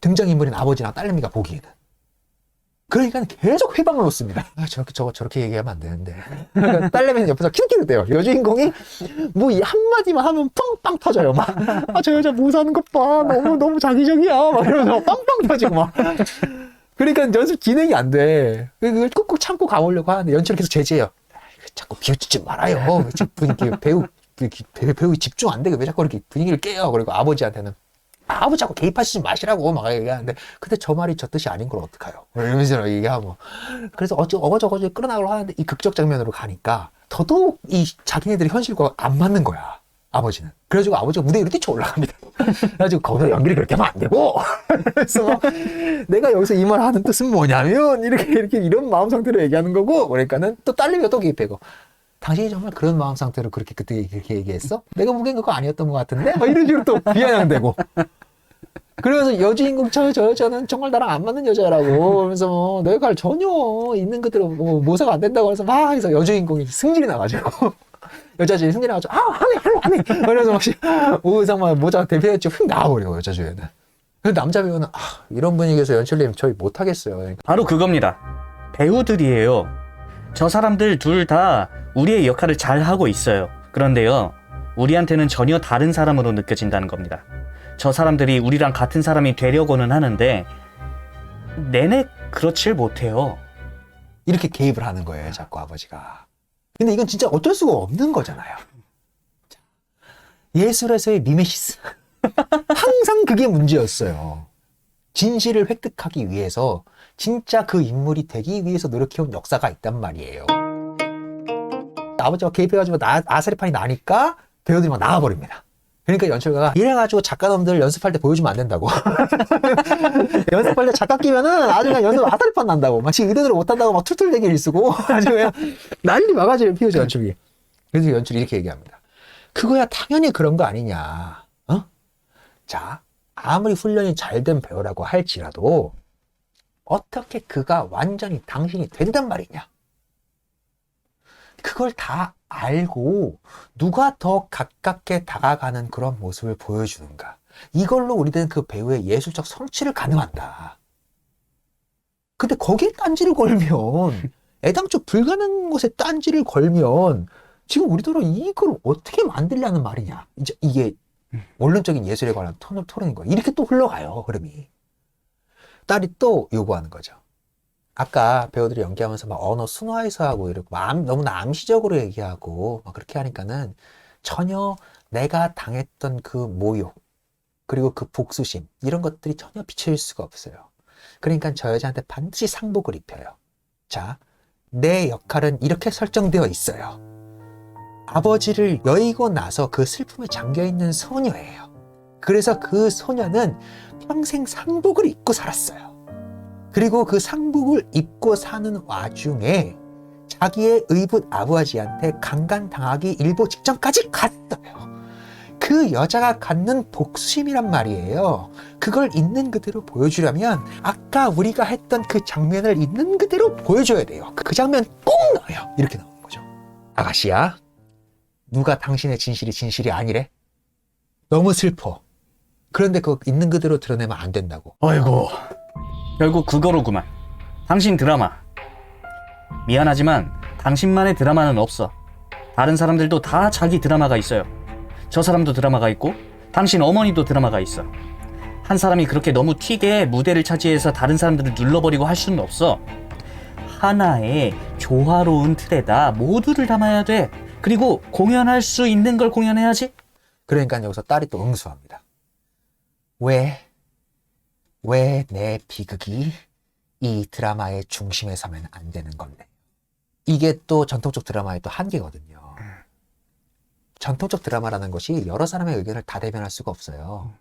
등장인물인 아버지랑 딸내미가 보기에는. 그러니까 계속 회방을 놓습니다. 저렇게 얘기하면 안 되는데. 그러니까 딸내미는 옆에서 킬킬대요. 여주인공이 뭐 한마디만 하면 빵빵 터져요. 막, 저 여자 뭐 사는 것 봐. 너무 자기적이야. 막 이러면서 빵빵 터지고 막. 그러니까 연습 진행이 안 돼. 그걸 꾹꾹 참고 가보려고 하는데 연출을 계속 제지해요. 자꾸 비웃지 말아요. 배우 집중 안 되게 왜 자꾸 이렇게 분위기를 깨요. 그리고 아버지한테는 아버지 자꾸 개입하시지 마시라고 막 얘기하는데 근데 저 말이 저 뜻이 아닌 걸 어떡해요. 이러면서 얘기하고 그래서 어거저거 끌어나가려고 하는데 이 극적 장면으로 가니까 더더욱 이 자기네들의 현실과 안 맞는 거야. 아버지는. 그래가지고 아버지가 무대 위로 뛰쳐 올라갑니다. 그래가지고 거기서 연기를 그렇게 하면 안 되고. 그래서 내가 여기서 이 말 하는 뜻은 뭐냐면 이렇게 이런 마음 상태로 얘기하는 거고. 그러니까는 또 딸내미가 또 개입하고. 당신이 정말 그런 마음 상태로 그때 그렇게 얘기했어? 내가 보기엔 그거 아니었던 것 같은데? 막 이런 식으로 또 비아냥대고. 그러면서 여주인공 저 여자는 정말 나랑 안 맞는 여자라고. 그러면서 내 역할 전혀 있는 그대로 모사가 안 된다고 해서 막 해서 여주인공이 승질이 나가지고. 여자 주연 승진해 가지고 하네 이러면서 막 의상 막 모자 대표했지 휙 나와버려 여자 주연은. 근데 남자 배우는 이런 분위기에서 연출님 저희 못하겠어요. 그러니까. 바로 그겁니다. 배우들이에요. 저 사람들 둘 다 우리의 역할을 잘 하고 있어요. 그런데요, 우리한테는 전혀 다른 사람으로 느껴진다는 겁니다. 저 사람들이 우리랑 같은 사람이 되려고는 하는데 내내 그렇질 못해요. 이렇게 개입을 하는 거예요, 자꾸 아버지가. 근데 이건 진짜 어쩔 수가 없는 거잖아요. 예술에서의 미메시스. 항상 그게 문제였어요. 진실을 획득하기 위해서 진짜 그 인물이 되기 위해서 노력해온 역사가 있단 말이에요. 아버지가 개입해가지고 아사리판이 나니까 배우들이 막 나와버립니다. 그러니까 연출가가 이래가지고 작가놈들 연습할 때 보여주면 안 된다고. 연습할 때 작가 끼면은 아주 그냥 연습 아사리판 난다고. 마치 의도대로 못한다고 막 툴툴 대기를 쓰고 아주 그냥 난리 바가지를 피우죠, 연출이. 그래서 연출이 이렇게 얘기합니다. 그거야 당연히 그런 거 아니냐. 자, 아무리 훈련이 잘 된 배우라고 할지라도 어떻게 그가 완전히 당신이 된단 말이냐. 그걸 다 알고 누가 더 가깝게 다가가는 그런 모습을 보여주는가. 이걸로 우리들은 그 배우의 예술적 성취를 가능한다. 근데 거기에 딴지를 걸면 애당초 불가능한 것에 딴지를 걸면 지금 우리들은 이걸 어떻게 만들려는 말이냐. 이제 이게 원론적인 예술에 관한 토론인 거예요. 이렇게 또 흘러가요, 흐름이. 딸이 또 요구하는 거죠. 아까 배우들이 연기하면서 막 언어 순화해서 하고 이러고 너무나 암시적으로 얘기하고 막 그렇게 하니까는 전혀 내가 당했던 그 모욕, 그리고 그 복수심 이런 것들이 전혀 비춰질 수가 없어요. 그러니까 저 여자한테 반드시 상복을 입혀요. 자, 내 역할은 이렇게 설정되어 있어요. 아버지를 여의고 나서 그 슬픔에 잠겨있는 소녀예요. 그래서 그 소녀는 평생 상복을 입고 살았어요. 그리고 그 상복을 입고 사는 와중에 자기의 의붓 아버지한테 강간당하기 일보 직전까지 갔어요. 그 여자가 갖는 복수심이란 말이에요. 그걸 있는 그대로 보여주려면 아까 우리가 했던 그 장면을 있는 그대로 보여줘야 돼요. 그 장면 꼭 넣어요. 이렇게 나오는 거죠. 아가씨야, 누가 당신의 진실이 아니래? 너무 슬퍼. 그런데 그거 있는 그대로 드러내면 안 된다고. 어이구, 결국 그거로구만. 당신 드라마. 미안하지만 당신만의 드라마는 없어. 다른 사람들도 다 자기 드라마가 있어요. 저 사람도 드라마가 있고 당신 어머니도 드라마가 있어. 한 사람이 그렇게 너무 튀게 무대를 차지해서 다른 사람들을 눌러버리고 할 수는 없어. 하나의 조화로운 틀에다 모두를 담아야 돼. 그리고 공연할 수 있는 걸 공연해야지. 그러니까 여기서 딸이 또 응수합니다. 왜 내 비극이 이 드라마의 중심에 서면 안 되는 건데. 이게 또 전통적 드라마의 또 한계거든요. 전통적 드라마라는 것이 여러 사람의 의견을 다 대변할 수가 없어요.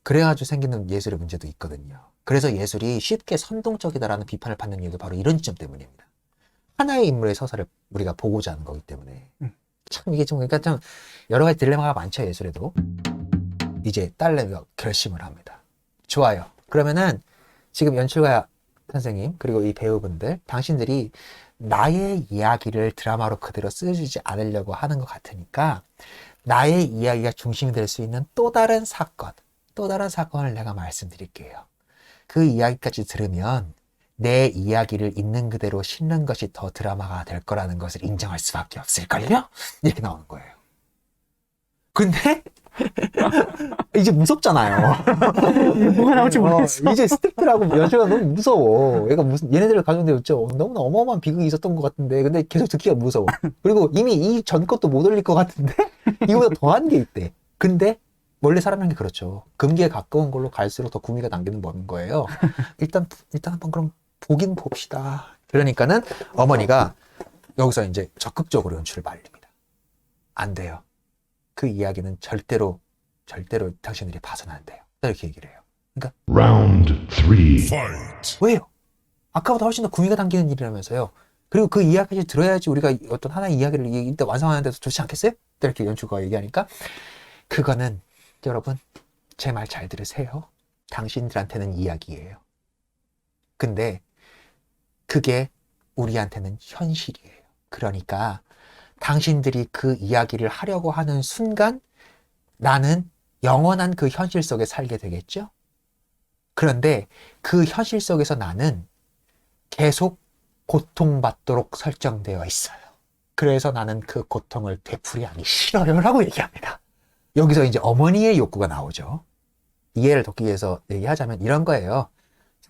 그래가지고 생기는 예술의 문제도 있거든요. 그래서 예술이 쉽게 선동적이다라는 비판을 받는 이유도 바로 이런 지점 때문입니다. 하나의 인물의 서사를 우리가 보고자 하는 거기 때문에. 참 이게 좀 그러니까 좀 여러 가지 딜레마가 많죠, 예술에도. 이제 딸내미가 결심을 합니다. 좋아요. 그러면은 지금 연출가 선생님 그리고 이 배우분들 당신들이 나의 이야기를 드라마로 그대로 쓰여주지 않으려고 하는 것 같으니까 나의 이야기가 중심이 될 수 있는 또 다른 사건을 내가 말씀드릴게요. 그 이야기까지 들으면 내 이야기를 있는 그대로 실는 것이 더 드라마가 될 거라는 것을 인정할 수밖에 없을걸요? 이렇게 나오는 거예요. 근데 이제 무섭잖아요. 뭐가 나올지 모르겠어. 이제 스태프들하고 연출가 너무 무서워. 얘가 무슨 얘네들 가정대 였죠. 너무나 어마어마한 비극이 있었던 것 같은데, 근데 계속 듣기가 무서워. 그리고 이미 이 전 것도 못 올릴 것 같은데 이거보다 더한 게 있대. 근데 원래 사람이란 게 그렇죠. 금기에 가까운 걸로 갈수록 더 구미가 당기는 법인 거예요. 일단 한번 그럼 보긴 봅시다. 그러니까는 어머니가 여기서 이제 적극적으로 연출을 말립니다. 안 돼요. 그 이야기는 절대로 당신들이 봐서는 안 돼요. 이렇게 얘기를 해요. 그러니까 Round 3. Fight. 왜요? 아까보다 훨씬 더 구미가 당기는 일이라면서요. 그리고 그 이야기를 들어야지 우리가 어떤 하나의 이야기를 일단 완성하는 데서 좋지 않겠어요? 이렇게 연출가가 얘기하니까 그거는 여러분 제 말 잘 들으세요. 당신들한테는 이야기예요. 근데 그게 우리한테는 현실이에요. 그러니까 당신들이 그 이야기를 하려고 하는 순간 나는 영원한 그 현실 속에 살게 되겠죠? 그런데 그 현실 속에서 나는 계속 고통받도록 설정되어 있어요. 그래서 나는 그 고통을 되풀이하기 싫어요 라고 얘기합니다. 여기서 이제 어머니의 욕구가 나오죠. 이해를 돕기 위해서 얘기하자면 이런 거예요.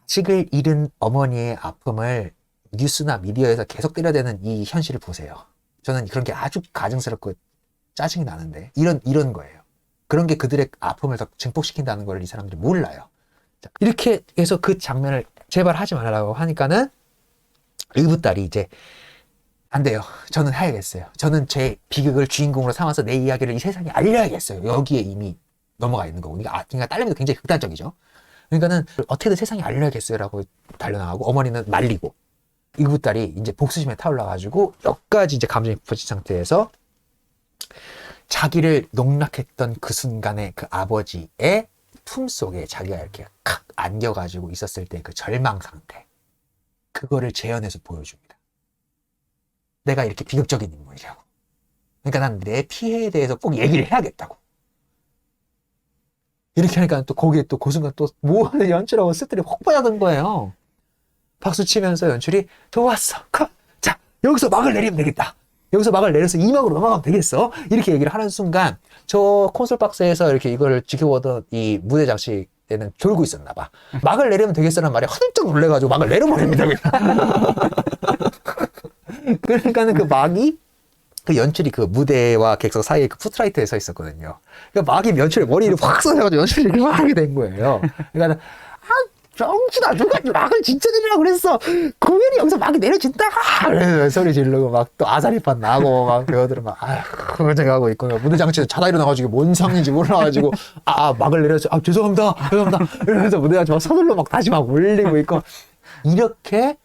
자식을 잃은 어머니의 아픔을 뉴스나 미디어에서 계속 때려대는 이 현실을 보세요. 저는 그런 게 아주 가증스럽고 짜증이 나는데 이런 거예요. 그런 게 그들의 아픔을 더 증폭시킨다는 걸 이 사람들이 몰라요. 자, 이렇게 해서 그 장면을 제발 하지 말라고 하니까는 의붓딸이 이제 안 돼요. 저는 해야겠어요. 저는 제 비극을 주인공으로 삼아서 내 이야기를 이 세상에 알려야겠어요. 여기에 이미 넘어가 있는 거고. 그러니까 딸내미도 굉장히 극단적이죠. 그러니까는 어떻게든 세상에 알려야겠어요라고 달려나가고 어머니는 말리고 의붓딸이 이제 복수심에 타올라가지고 몇 가지 이제 감정이 부딪힌 상태에서 자기를 농락했던 그 순간에 그 아버지의 품속에 자기가 이렇게 칵 안겨가지고 있었을 때 그 절망 상태, 그거를 재현해서 보여줍니다. 내가 이렇게 비극적인 인물이라고. 그러니까 난 내 피해에 대해서 꼭 얘기를 해야겠다고. 이렇게 하니까 또 거기에 또 그 순간 또 모든 연출하고 스태프들이 확 빠져든 거예요. 박수 치면서 연출이 좋았어. 컷. 자, 여기서 막을 내리면 되겠다. 여기서 막을 내려서 2막으로 넘어가면 되겠어. 이렇게 얘기를 하는 순간 저 콘솔 박스에서 이렇게 이거를 지켜보던 이 무대 장식에는 졸고 있었나 봐. 막을 내리면 되겠어라는 말에 화들짝 놀래가지고 막을 내려버립니다. 그러니까는 그 막이 그 연출이 그 무대와 객석 사이에 그 푸트라이트에 서 있었거든요. 그러니까 막이 연출에 머리를 확 쏘셔가지고 연출이 이렇게 막 하게 된 거예요. 그러니까 정신아 누가 막을 진짜 내리라고 그랬어. 공연이 여기서 막이 내려진다. 그래서 소리 지르고 막 또 아사리판 나고 막 배우들은 막 아휴 생각하고 있고 무대 장치에서 자다 일어나가지고 뭔 상인지 몰라가지고 막을 내려서 죄송합니다 이러면서 무대 장치 막 서둘러 막 다시 막 올리고 있고 이렇게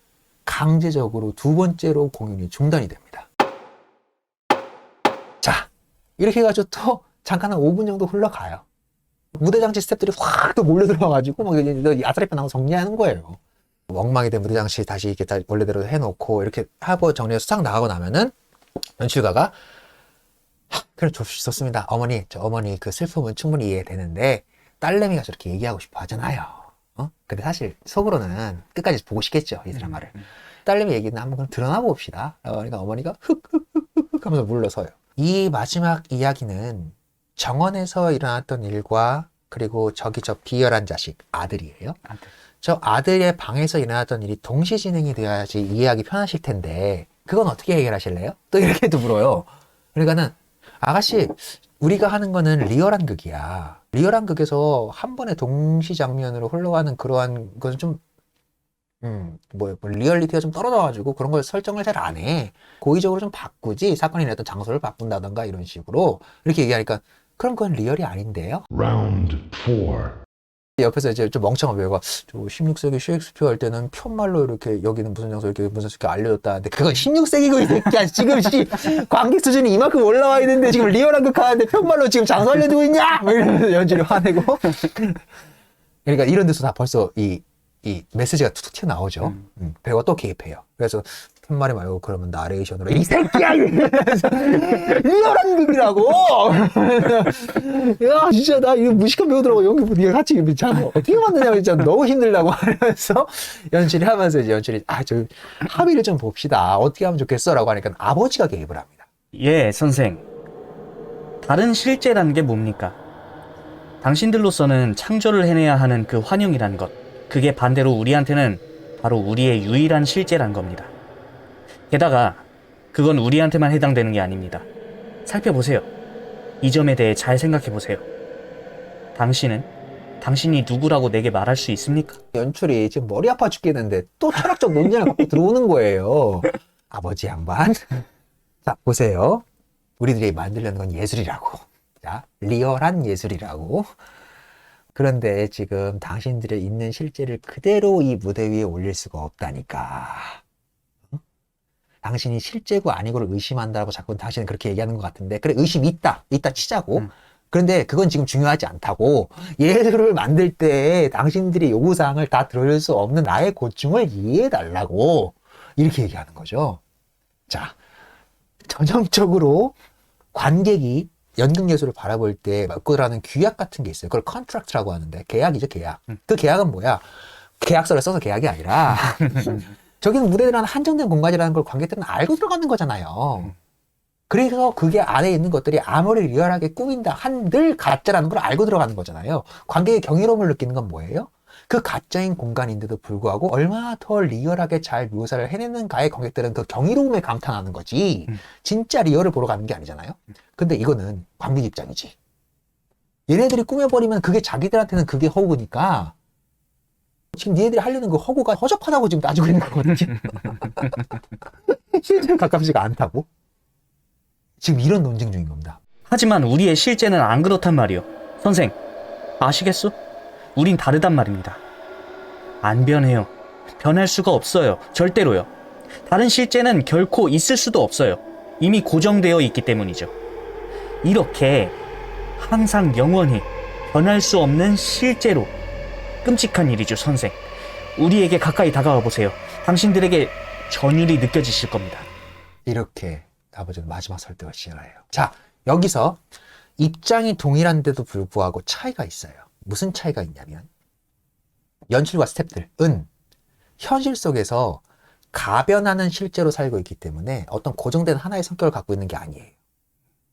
강제적으로 두 번째로 공연이 중단이 됩니다. 자 이렇게 해가지고 또 잠깐 한 5분 정도 흘러가요. 무대장치 스태프들이 확 또 몰려들어가지고 막 아사리판 나고 정리하는 거예요. 엉망이 된 무대장치 다시 이렇게 다 원래대로 해놓고 이렇게 하고 정리해서 수상 나가고 나면은 연출가가 그래 좋습니다. 저 어머니 그 슬픔은 충분히 이해되는데 딸내미가 저렇게 얘기하고 싶어 하잖아요. 근데 사실 속으로는 끝까지 보고 싶겠죠 이 드라마를. 딸내미 얘기는 한번 그럼 드러나 봅시다. 그러니까 어머니가 흑흑흑흑 하면서 물러서요. 이 마지막 이야기는 정원에서 일어났던 일과 그리고 저기 저 비열한 자식 아들이에요. 저 아들의 방에서 일어났던 일이 동시 진행이 되어야지 이해하기 편하실 텐데 그건 어떻게 해결하실래요? 또 이렇게도 물어요. 그러니까는 아가씨 우리가 하는 거는 리얼한 극이야. 리얼한 극에서 한 번에 동시 장면으로 흘러가는 그러한 것은 좀 리얼리티가 좀 떨어져가지고 그런 걸 설정을 잘 안 해. 고의적으로 좀 바꾸지. 사건이 일어났던 장소를 바꾼다던가 이런 식으로 이렇게 얘기하니까 그럼 그건 리얼이 아닌데요? Round 4. 옆에서 이제 좀 멍청한 배우가 저 16세기 셰익스피어 할 때는 편말로 이렇게 여기는 무슨 장소 이렇게 무슨 이렇게 알려줬다는데 그건 16세기고 이 새끼야 지금 관객 수준이 이만큼 올라와 있는데 지금 리얼한 극 하는데 편말로 지금 장소 알려주고 있냐? 뭐 이러면서 연출이 화내고 그러니까 이런 데서 다 벌써 이 메시지가 툭툭 튀어나오죠. 배우가 또 개입해요. 그래서 편말이 말고 그러면 나레이션으로 이 새끼야! 이러면서 리얼한 극이라고! 야 진짜 나 이거 무식한 배우들하고 연기 네가 같이 어떻게 만드냐 진짜 너무 힘들다고 하면서 연출이 하면서 이제 연출이 저 합의를 좀 봅시다. 어떻게 하면 좋겠어? 라고 하니까 아버지가 개입을 합니다. 예, 선생. 다른 실제라는 게 뭡니까? 당신들로서는 창조를 해내야 하는 그 환영이라는 것. 그게 반대로 우리한테는 바로 우리의 유일한 실제란 겁니다. 게다가 그건 우리한테만 해당되는 게 아닙니다. 살펴보세요. 이 점에 대해 잘 생각해보세요. 당신이 누구라고 내게 말할 수 있습니까? 연출이 지금 머리 아파 죽겠는데 또 철학적 논쟁을 갖고 들어오는 거예요. 아버지 양반. 자, 보세요. 우리들이 만들려는 건 예술이라고. 자, 리얼한 예술이라고. 그런데 지금 당신들의 있는 실제를 그대로 이 무대 위에 올릴 수가 없다니까. 당신이 실제고 아니고를 의심한다고 자꾸 당신은 그렇게 얘기하는 것 같은데 그래 의심이 있다 치자고. 그런데 그건 지금 중요하지 않다고. 예술을 만들 때 당신들이 요구사항을 다 들어줄 수 없는 나의 고충을 이해해달라고 이렇게 얘기하는 거죠. 자, 전형적으로 관객이 연극예술을 바라볼 때 맺고라는 규약 같은 게 있어요. 그걸 컨트랙트라고 하는데 계약이죠, 계약. 그 계약은 뭐야? 계약서를 써서 계약이 아니라 저기는 무대라는 한정된 공간이라는 걸 관객들은 알고 들어가는 거잖아요. 그래서 그게 안에 있는 것들이 아무리 리얼하게 꾸민다 한들 가짜라는 걸 알고 들어가는 거잖아요. 관객의 경이로움을 느끼는 건 뭐예요? 그 가짜인 공간인데도 불구하고 얼마나 더 리얼하게 잘 묘사를 해내는가에 관객들은 그 경이로움에 감탄하는 거지 진짜 리얼을 보러 가는 게 아니잖아요. 근데 이거는 관객 입장이지. 얘네들이 꾸며버리면 그게 자기들한테는 그게 허구니까 지금 얘네들이 하려는 그 허구가 허접하다고 지금 따지고 있는 거거든요. 실제로 가깝지가 않다고. 지금 이런 논쟁 중인 겁니다. 하지만 우리의 실제는 안 그렇단 말이요. 선생, 아시겠소? 우린 다르단 말입니다. 안 변해요. 변할 수가 없어요. 절대로요. 다른 실제는 결코 있을 수도 없어요. 이미 고정되어 있기 때문이죠. 이렇게 항상 영원히 변할 수 없는 실제로 끔찍한 일이죠, 선생. 우리에게 가까이 다가와 보세요. 당신들에게 전율이 느껴지실 겁니다. 이렇게 아버지는 마지막 설득을 시작해요. 자, 여기서 입장이 동일한데도 불구하고 차이가 있어요. 무슨 차이가 있냐면 연출과 스태프들은 현실 속에서 가변하는 실제로 살고 있기 때문에 어떤 고정된 하나의 성격을 갖고 있는 게 아니에요.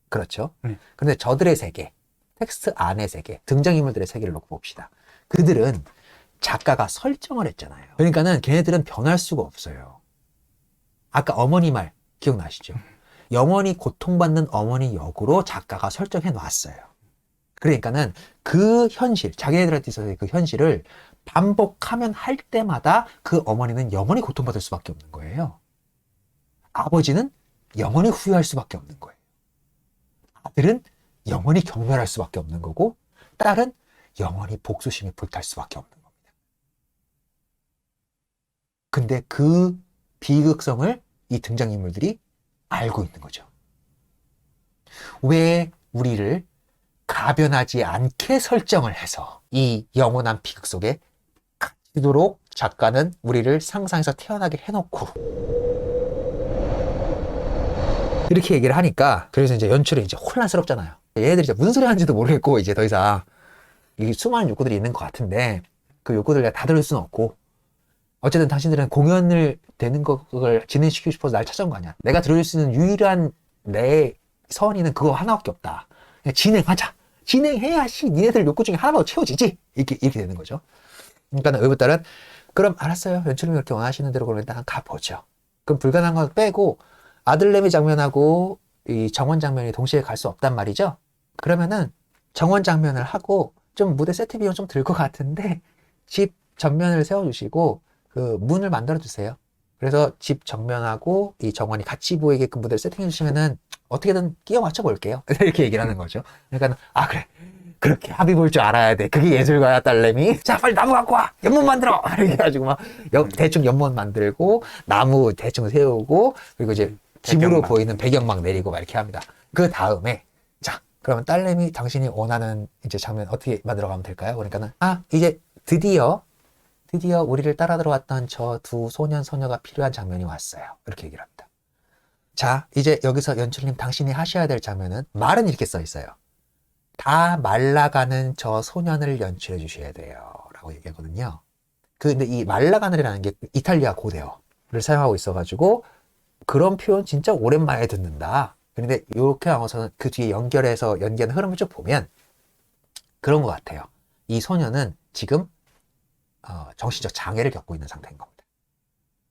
그렇죠? 근데 저들의 세계, 텍스트 안의 세계, 등장인물들의 세계를 놓고 봅시다. 그들은 작가가 설정을 했잖아요. 그러니까는 걔네들은 변할 수가 없어요. 아까 어머니 말 기억나시죠? 영원히 고통받는 어머니 역으로 작가가 설정해 놨어요. 그러니까는 그 현실, 자기네들한테 있어서의 그 현실을 반복하면 할 때마다 그 어머니는 영원히 고통받을 수밖에 없는 거예요. 아버지는 영원히 후회할 수밖에 없는 거예요. 아들은 영원히 경멸할 수밖에 없는 거고, 딸은 영원히 복수심에 불탈 수밖에 없는 겁니다. 근데 그 비극성을 이 등장인물들이 알고 있는 거죠. 왜 우리를 가변하지 않게 설정을 해서 이 영원한 비극 속에 갇히도록 작가는 우리를 상상해서 태어나게 해놓고, 이렇게 얘기를 하니까, 그래서 이제 연출이 이제 혼란스럽잖아요. 얘네들이 이제 무슨 소리 하는지도 모르겠고, 이제 더 이상 이 수많은 욕구들이 있는 것 같은데, 그 욕구들 내가 다 들을 수는 없고, 어쨌든 당신들은 공연을 되는 걸 진행시키고 싶어서 날 찾아온 거 아니야. 내가 들어줄 수 있는 유일한 내 선의는 그거 하나밖에 없다. 그냥 진행하자. 진행해야지 니네들 욕구 중에 하나라도 채워지지. 이렇게 되는 거죠. 그러니까 의붓딸은 그럼 알았어요. 연출님이 그렇게 원하시는 대로 그러면 일단 가보죠. 그럼 불가능한 거 빼고 아들내미 장면하고 이 정원 장면이 동시에 갈 수 없단 말이죠. 그러면은 정원 장면을 하고 좀 무대 세트 비용 좀 들 것 같은데 집 전면을 세워주시고 그 문을 만들어 주세요. 그래서 집 정면하고 이 정원이 같이 보이게끔 무대를 세팅해 주시면은 어떻게든 끼워 맞춰 볼게요. 이렇게 얘기를 하는 거죠. 그러니까 아 그래 그렇게 합의 볼 줄 알아야 돼. 그게 예술가야 딸내미. 자 빨리 나무 갖고 와. 연못 만들어. 이렇게 해가지고 막 대충 연못 만들고 나무 대충 세우고 그리고 이제 집으로 배경막. 보이는 배경막 내리고 막 이렇게 합니다. 그 다음에 자 그러면 딸내미 당신이 원하는 이제 장면 어떻게 만들어 가면 될까요? 그러니까는 아 이제 드디어 우리를 따라 들어왔던 저 두 소년 소녀가 필요한 장면이 왔어요. 이렇게 얘기를 합니다. 자 이제 여기서 연출님 당신이 하셔야 될 장면은 말은 이렇게 써 있어요. 다 말라가는 저 소년을 연출해 주셔야 돼요 라고 얘기하거든요. 근데 이 말라가늘이라는 게 이탈리아 고대어를 사용하고 있어가지고 그런 표현 진짜 오랜만에 듣는다. 그런데 이렇게 하고서는 그 뒤에 연결해서 연기하는 흐름을 쭉 보면 그런 것 같아요. 이 소년은 지금 정신적 장애를 겪고 있는 상태인 겁니다.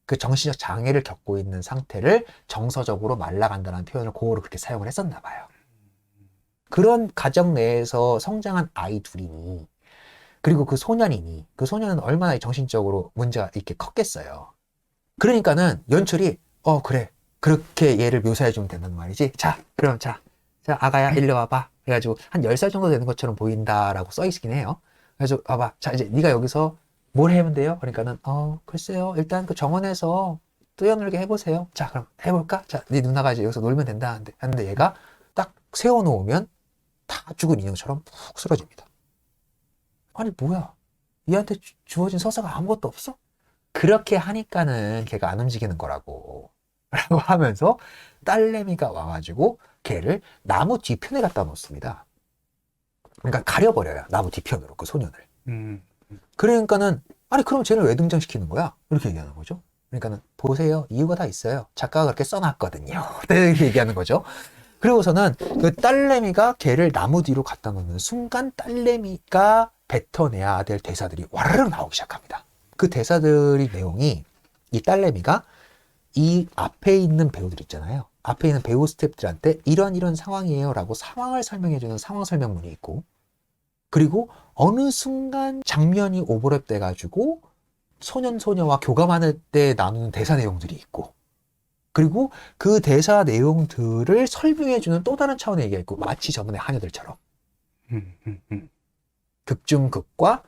그 정신적 장애를 겪고 있는 상태를 정서적으로 말라간다는 표현을 고어로 그렇게 사용을 했었나 봐요. 그런 가정 내에서 성장한 아이 둘이니 그리고 그 소년이니 그 소년은 얼마나 정신적으로 문제가 이렇게 컸겠어요. 그러니까는 연출이 그래 그렇게 얘를 묘사해 주면 된단 말이지. 자 그럼 자 아가야 일로 와봐. 그래가지고 한 10살 정도 되는 것처럼 보인다라고 써 있긴 해요. 그래서 와봐. 자 이제 네가 여기서 뭘 하면 돼요? 그러니까는 글쎄요 일단 그 정원에서 뛰어놀게 해보세요. 자 그럼 해볼까? 자 네 누나가 이제 여기서 놀면 된다 하는데 얘가 딱 세워놓으면 다 죽은 인형처럼 푹 쓰러집니다. 아니 뭐야 얘한테 주어진 서사가 아무것도 없어? 그렇게 하니까는 걔가 안 움직이는 거라고 라고 하면서 딸내미가 와가지고 걔를 나무 뒤편에 갖다 놓습니다. 그러니까 가려버려요. 나무 뒤편으로 그 소년을. 그러니까는 아니 그럼 쟤를 왜 등장시키는 거야? 이렇게 얘기하는 거죠. 그러니까는 보세요. 이유가 다 있어요. 작가가 그렇게 써놨거든요. 이렇게 얘기하는 거죠. 그리고서는 그 딸내미가 걔를 나무 뒤로 갖다 놓는 순간 딸내미가 뱉어내야 될 대사들이 와르르 나오기 시작합니다. 그 대사들의 내용이 이 딸내미가 이 앞에 있는 배우들 있잖아요. 앞에 있는 배우 스태프들한테 이런 상황이에요 라고 상황을 설명해주는 상황 설명문이 있고 그리고 어느 순간 장면이 오버랩 돼가지고 소년 소녀와 교감하는 때 나누는 대사 내용들이 있고 그리고 그 대사 내용들을 설명해주는 또 다른 차원의 얘기가 있고 마치 저번에 하녀들처럼 극중극과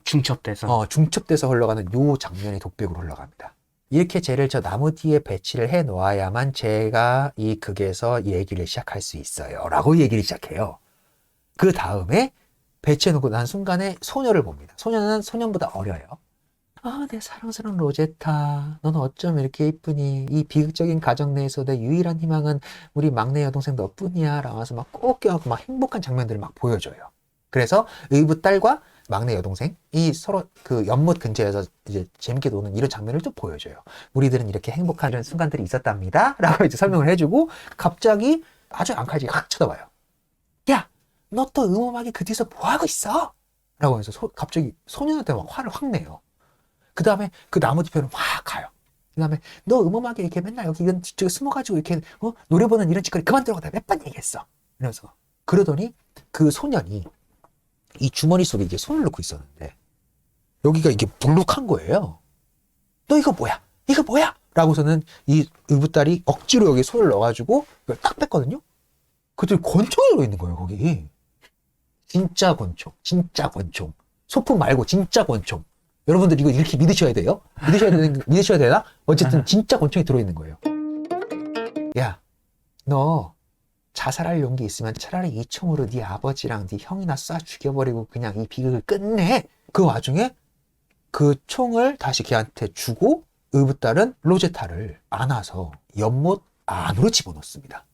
중첩돼서 흘러가는 요 장면이 독백으로 흘러갑니다. 이렇게 쟤를 저 나무 뒤에 배치를 해 놓아야만 제가 이 극에서 얘기를 시작할 수 있어요 라고 얘기를 시작해요. 그 다음에 배치해 놓고 난 순간에 소녀를 봅니다. 소녀는 소년보다 어려요. 내 사랑스러운 로제타 너는 어쩜 이렇게 이쁘니 이 비극적인 가정 내에서 내 유일한 희망은 우리 막내 여동생 너뿐이야 라면서 막 꼭 껴안고 막 행복한 장면들을 막 보여줘요. 그래서 의붓 딸과 막내 여동생이 서로 그 연못 근처에서 이제 재밌게 노는 이런 장면을 좀 보여줘요. 우리들은 이렇게 행복한 이런 순간들이 있었답니다 라고 이제 설명을 해주고 갑자기 아주 앙칼지게 확 쳐다봐요. 야 너 또 음험하게 그 뒤에서 뭐하고 있어? 라고 해서 갑자기 소년한테 막 화를 확 내요. 그 다음에 그 나무 뒤편으로 확 가요. 그다음에 너 음험하게 이렇게 맨날 여기 이런 저기 숨어가지고 이렇게 노려보는 이런 짓거리 그만 들어가 내가 몇 번 얘기했어. 이러면서 그러더니 그 소년이 이 주머니 속에 이게 손을 넣고 있었는데 여기가 이게 불룩한 거예요. 너 이거 뭐야? 이거 뭐야? 라고서는 이 의붓딸이 억지로 여기 손을 넣어가지고 이걸 딱 뺐거든요. 그랬더니 권총이 들어있는 거예요 거기. 진짜 권총, 진짜 권총. 소품 말고 진짜 권총. 여러분들 이거 이렇게 믿으셔야 돼요? 믿으셔야 되나? 어쨌든 진짜 권총이 들어있는 거예요. 야, 너 자살할 용기 있으면 차라리 이 총으로 네 아버지랑 네 형이나 쏴 죽여버리고 그냥 이 비극을 끝내. 그 와중에 그 총을 다시 걔한테 주고 의붓딸은 로제타를 안아서 연못 안으로 집어넣습니다.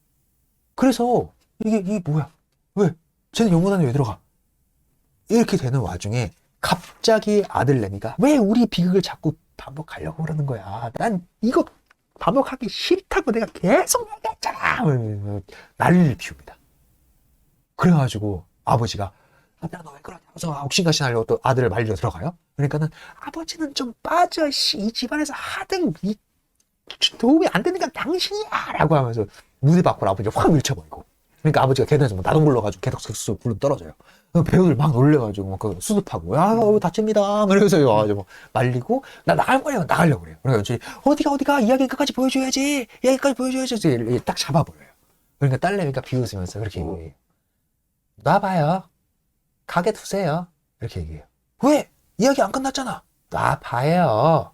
그래서 이게 뭐야? 왜? 쟤는 연못 안에 왜 들어가? 이렇게 되는 와중에 갑자기 아들 레미가 왜 우리 비극을 자꾸 반복하려고 그러는 거야? 난 이거 반복하기 싫다고 내가 계속 얘기했잖아. 난리를 피웁니다. 그래가지고 아버지가 아들아 너 왜 그러냐면서 옥신각신하려고 또 아들을 말리러 들어가요. 그러니까는 아버지는 좀 빠져. 이 집안에서 하등 도움이 안 되는 건 당신이야 라고 하면서 무대 밖으로 아버지가 확 밀쳐버리고, 그러니까 아버지가 계단에서 막 나동 불러가지고 계속 굴러 떨어져요. 배우들 막 놀래가지고 막 수습하고 다칩니다 이러면서 와가지고 말리고 나 나갈 거예요. 나가려고 그래요. 그러니까 연출이 어디가 이야기 끝까지 보여줘야지 딱 잡아버려요. 그러니까 딸내미가 비웃으면서 그렇게 얘기해요. 놔봐요. 가게 두세요. 이렇게 얘기해요. 왜? 이야기 안 끝났잖아. 놔봐요.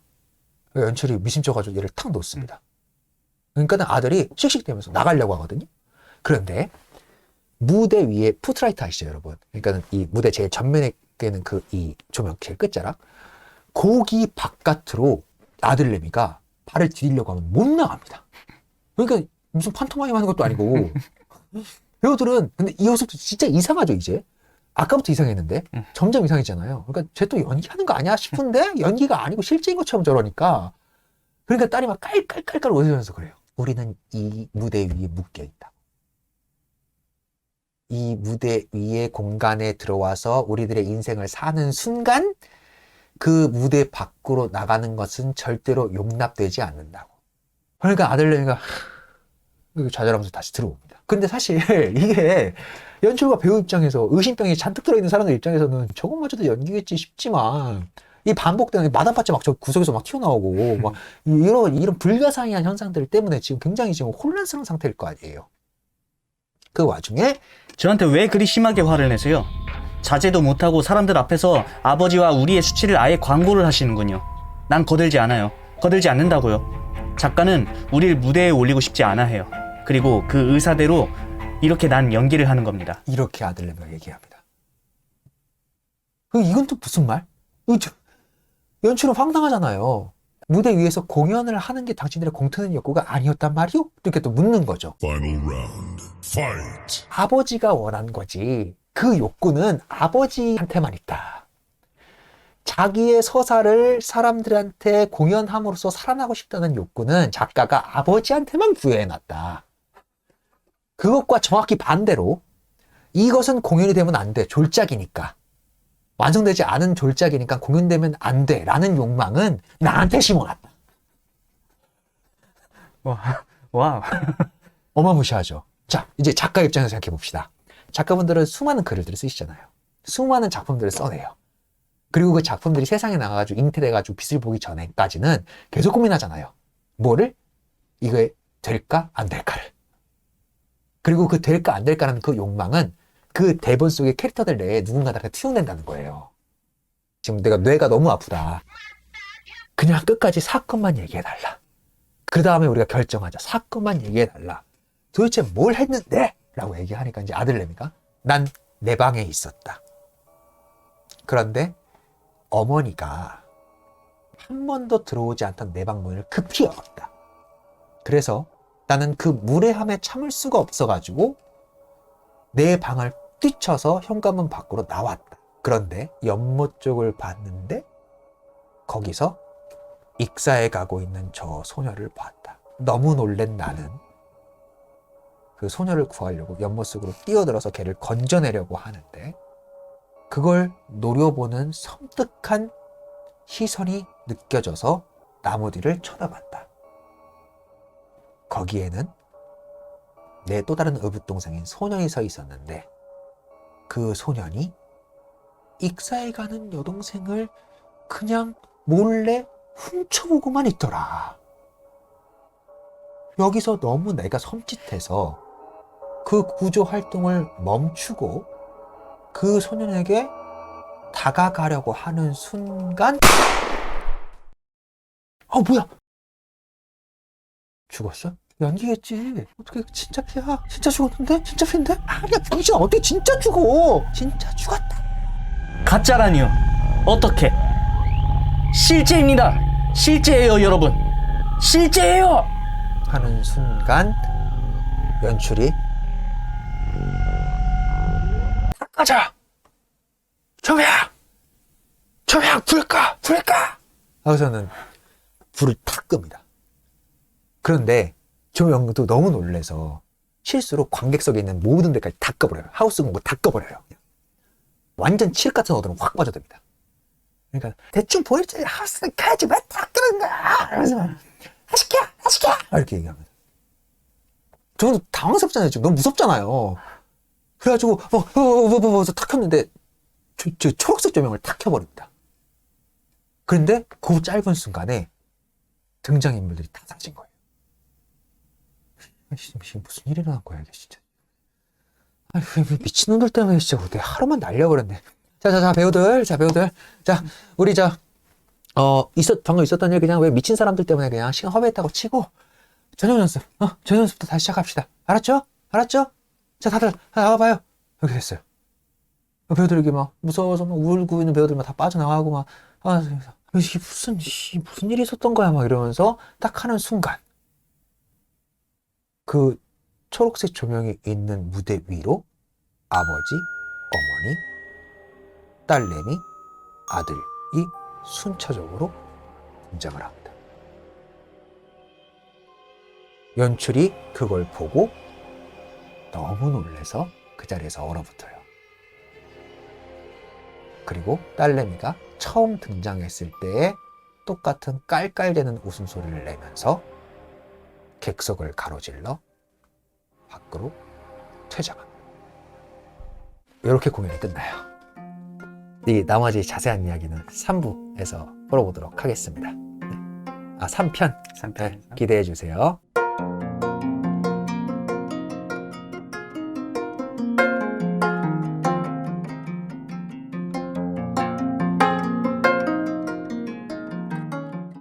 연출이 미심쩍어가지고 얘를 탁 놓습니다. 그러니까 아들이 씩씩대면서 나가려고 하거든요. 그런데 무대 위에 푸트라이트 아시죠, 여러분? 그러니까 이 무대 제일 전면에 깨는 그 이 조명 제일 끝자락, 거기 바깥으로 아들 레미가 발을 디디려고 하면 못 나갑니다. 그러니까 무슨 판토마임 하는 것도 아니고 배우들은 근데 이 모습도 진짜 이상하죠. 이제 아까부터 이상했는데 점점 이상해지잖아요. 그러니까 쟤 또 연기하는 거 아니야 싶은데 연기가 아니고 실제인 것처럼 저러니까, 그러니까 딸이 막 깔깔깔깔 웃으면서 그래요. 우리는 이 무대 위에 묶여 있다. 이 무대 위의 공간에 들어와서 우리들의 인생을 사는 순간 그 무대 밖으로 나가는 것은 절대로 용납되지 않는다고. 그러니까 아들내미가 좌절하면서 다시 들어옵니다. 근데 사실 이게 연출과 배우 입장에서 의심병이 잔뜩 들어있는 사람들 입장에서는 저것마저도 연기겠지 싶지만, 이 반복되는 마담파츠 막 저 구석에서 막 튀어나오고 막 이런 불가사의한 현상들 때문에 지금 굉장히 지금 혼란스러운 상태일 거 아니에요. 그 와중에 저한테 왜 그리 심하게 화를 내세요? 자제도 못하고 사람들 앞에서 아버지와 우리의 수치를 아예 광고를 하시는군요. 난 거들지 않아요. 거들지 않는다고요. 작가는 우리를 무대에 올리고 싶지 않아 해요. 그리고 그 의사대로 이렇게 난 연기를 하는 겁니다. 이렇게 아들내미가 얘기합니다. 이건 또 무슨 말? 연출은 황당하잖아요. 무대 위에서 공연을 하는 게 당신들의 공통된 욕구가 아니었단 말이오? 이렇게 또 묻는 거죠. Final round. Fight. 아버지가 원한 거지. 그 욕구는 아버지한테만 있다. 자기의 서사를 사람들한테 공연함으로써 살아나고 싶다는 욕구는 작가가 아버지한테만 부여해놨다. 그것과 정확히 반대로 이것은 공연이 되면 안 돼. 졸작이니까. 완성되지 않은 졸작이니까 공연되면 안 돼. 라는 욕망은 나한테 심어놨다. 와우. 어마무시하죠. 자, 이제 작가 입장에서 생각해 봅시다. 작가분들은 수많은 글들을 쓰시잖아요. 수많은 작품들을 써내요. 그리고 그 작품들이 세상에 나가가지고 잉태돼가지고 빛을 보기 전에까지는 계속 고민하잖아요. 뭐를? 이거에 될까? 안 될까를. 그리고 그 될까? 안 될까라는 그 욕망은 그 대본 속의 캐릭터들 내에 누군가한테 투영된다는 거예요. 지금 내가 뇌가 너무 아프다. 그냥 끝까지 사건만 얘기해달라. 그 다음에 우리가 결정하자. 사건만 얘기해달라. 도대체 뭘 했는데? 라고 얘기하니까 이제 아들내미가 난 내 방에 있었다. 그런데 어머니가 한 번도 들어오지 않던 내 방 문을 급히 열었다. 그래서 나는 그 무례함에 참을 수가 없어가지고 내 방을 뛰쳐서 현관문 밖으로 나왔다. 그런데 연못 쪽을 봤는데 거기서 익사해 가고 있는 저 소녀를 봤다. 너무 놀란 나는 그 소녀를 구하려고 연못 속으로 뛰어들어서 걔를 건져내려고 하는데 그걸 노려보는 섬뜩한 시선이 느껴져서 나무 뒤를 쳐다봤다. 거기에는 내 또 다른 의붓동생인 소년이 서 있었는데 그 소년이 익사에 가는 여동생을 그냥 몰래 훔쳐보고만 있더라. 여기서 너무 내가 섬찟해서 그 구조 활동을 멈추고 그 소년에게 다가가려고 하는 순간 뭐야? 죽었어? 연기겠지. 어떻게 진짜 피야? 진짜 죽었는데? 진짜 피인데? 아니야 병신아 어떻게 진짜 죽어? 진짜 죽었다. 가짜라니요. 어떻게? 실제입니다. 실제예요, 여러분. 실제예요. 하는 순간 연출이 가자. 조명 불까 하고서는 불을 탁 끕니다. 그런데 조명도 너무 놀래서 실수로 관객석에 있는 모든 데까지 다 꺼버려요. 하우스 공고 다 꺼버려요. 완전 칠흑 같은 어둠은 확 빠져듭니다. 그러니까 대충 보일지 하우스는 가야지 왜 다 끄는 거야? 그래서 하시켜 이렇게 얘기합니다. 저는 당황스럽잖아요. 지금 너무 무섭잖아요. 그래가지고 탁 켰는데 저 초록색 조명을 탁 켜버립니다. 그런데 그 짧은 순간에 등장인물들이 다 사라진 거예요. 무슨 일이 일어난 거야 이게 진짜. 미친놈들 때문에 진짜 내 하루만 날려버렸네. 자 배우들 자 우리 방금 있었던 일 그냥 왜 미친 사람들 때문에 그냥 시간 허비했다고 치고 저녁 연습부터 다시 시작합시다. 알았죠? 자 다들 나와봐요. 이렇게 됐어요. 배우들 이렇게 막 무서워서 막 울고 있는 배우들만 다 빠져나가고 막 이게 무슨 일이 있었던 거야 막 이러면서 딱 하는 순간 그 초록색 조명이 있는 무대 위로 아버지, 어머니, 딸내미, 아들이 순차적으로 등장을 합니다. 연출이 그걸 보고 너무 놀라서 그 자리에서 얼어붙어요. 그리고 딸내미가 처음 등장했을 때의 똑같은 깔깔대는 웃음소리를 내면서 객석을 가로질러 밖으로 퇴장합니다. 이렇게 공연이 끝나요. 이 나머지 자세한 이야기는 3부에서 풀어보도록 하겠습니다. 3편 기대해 주세요.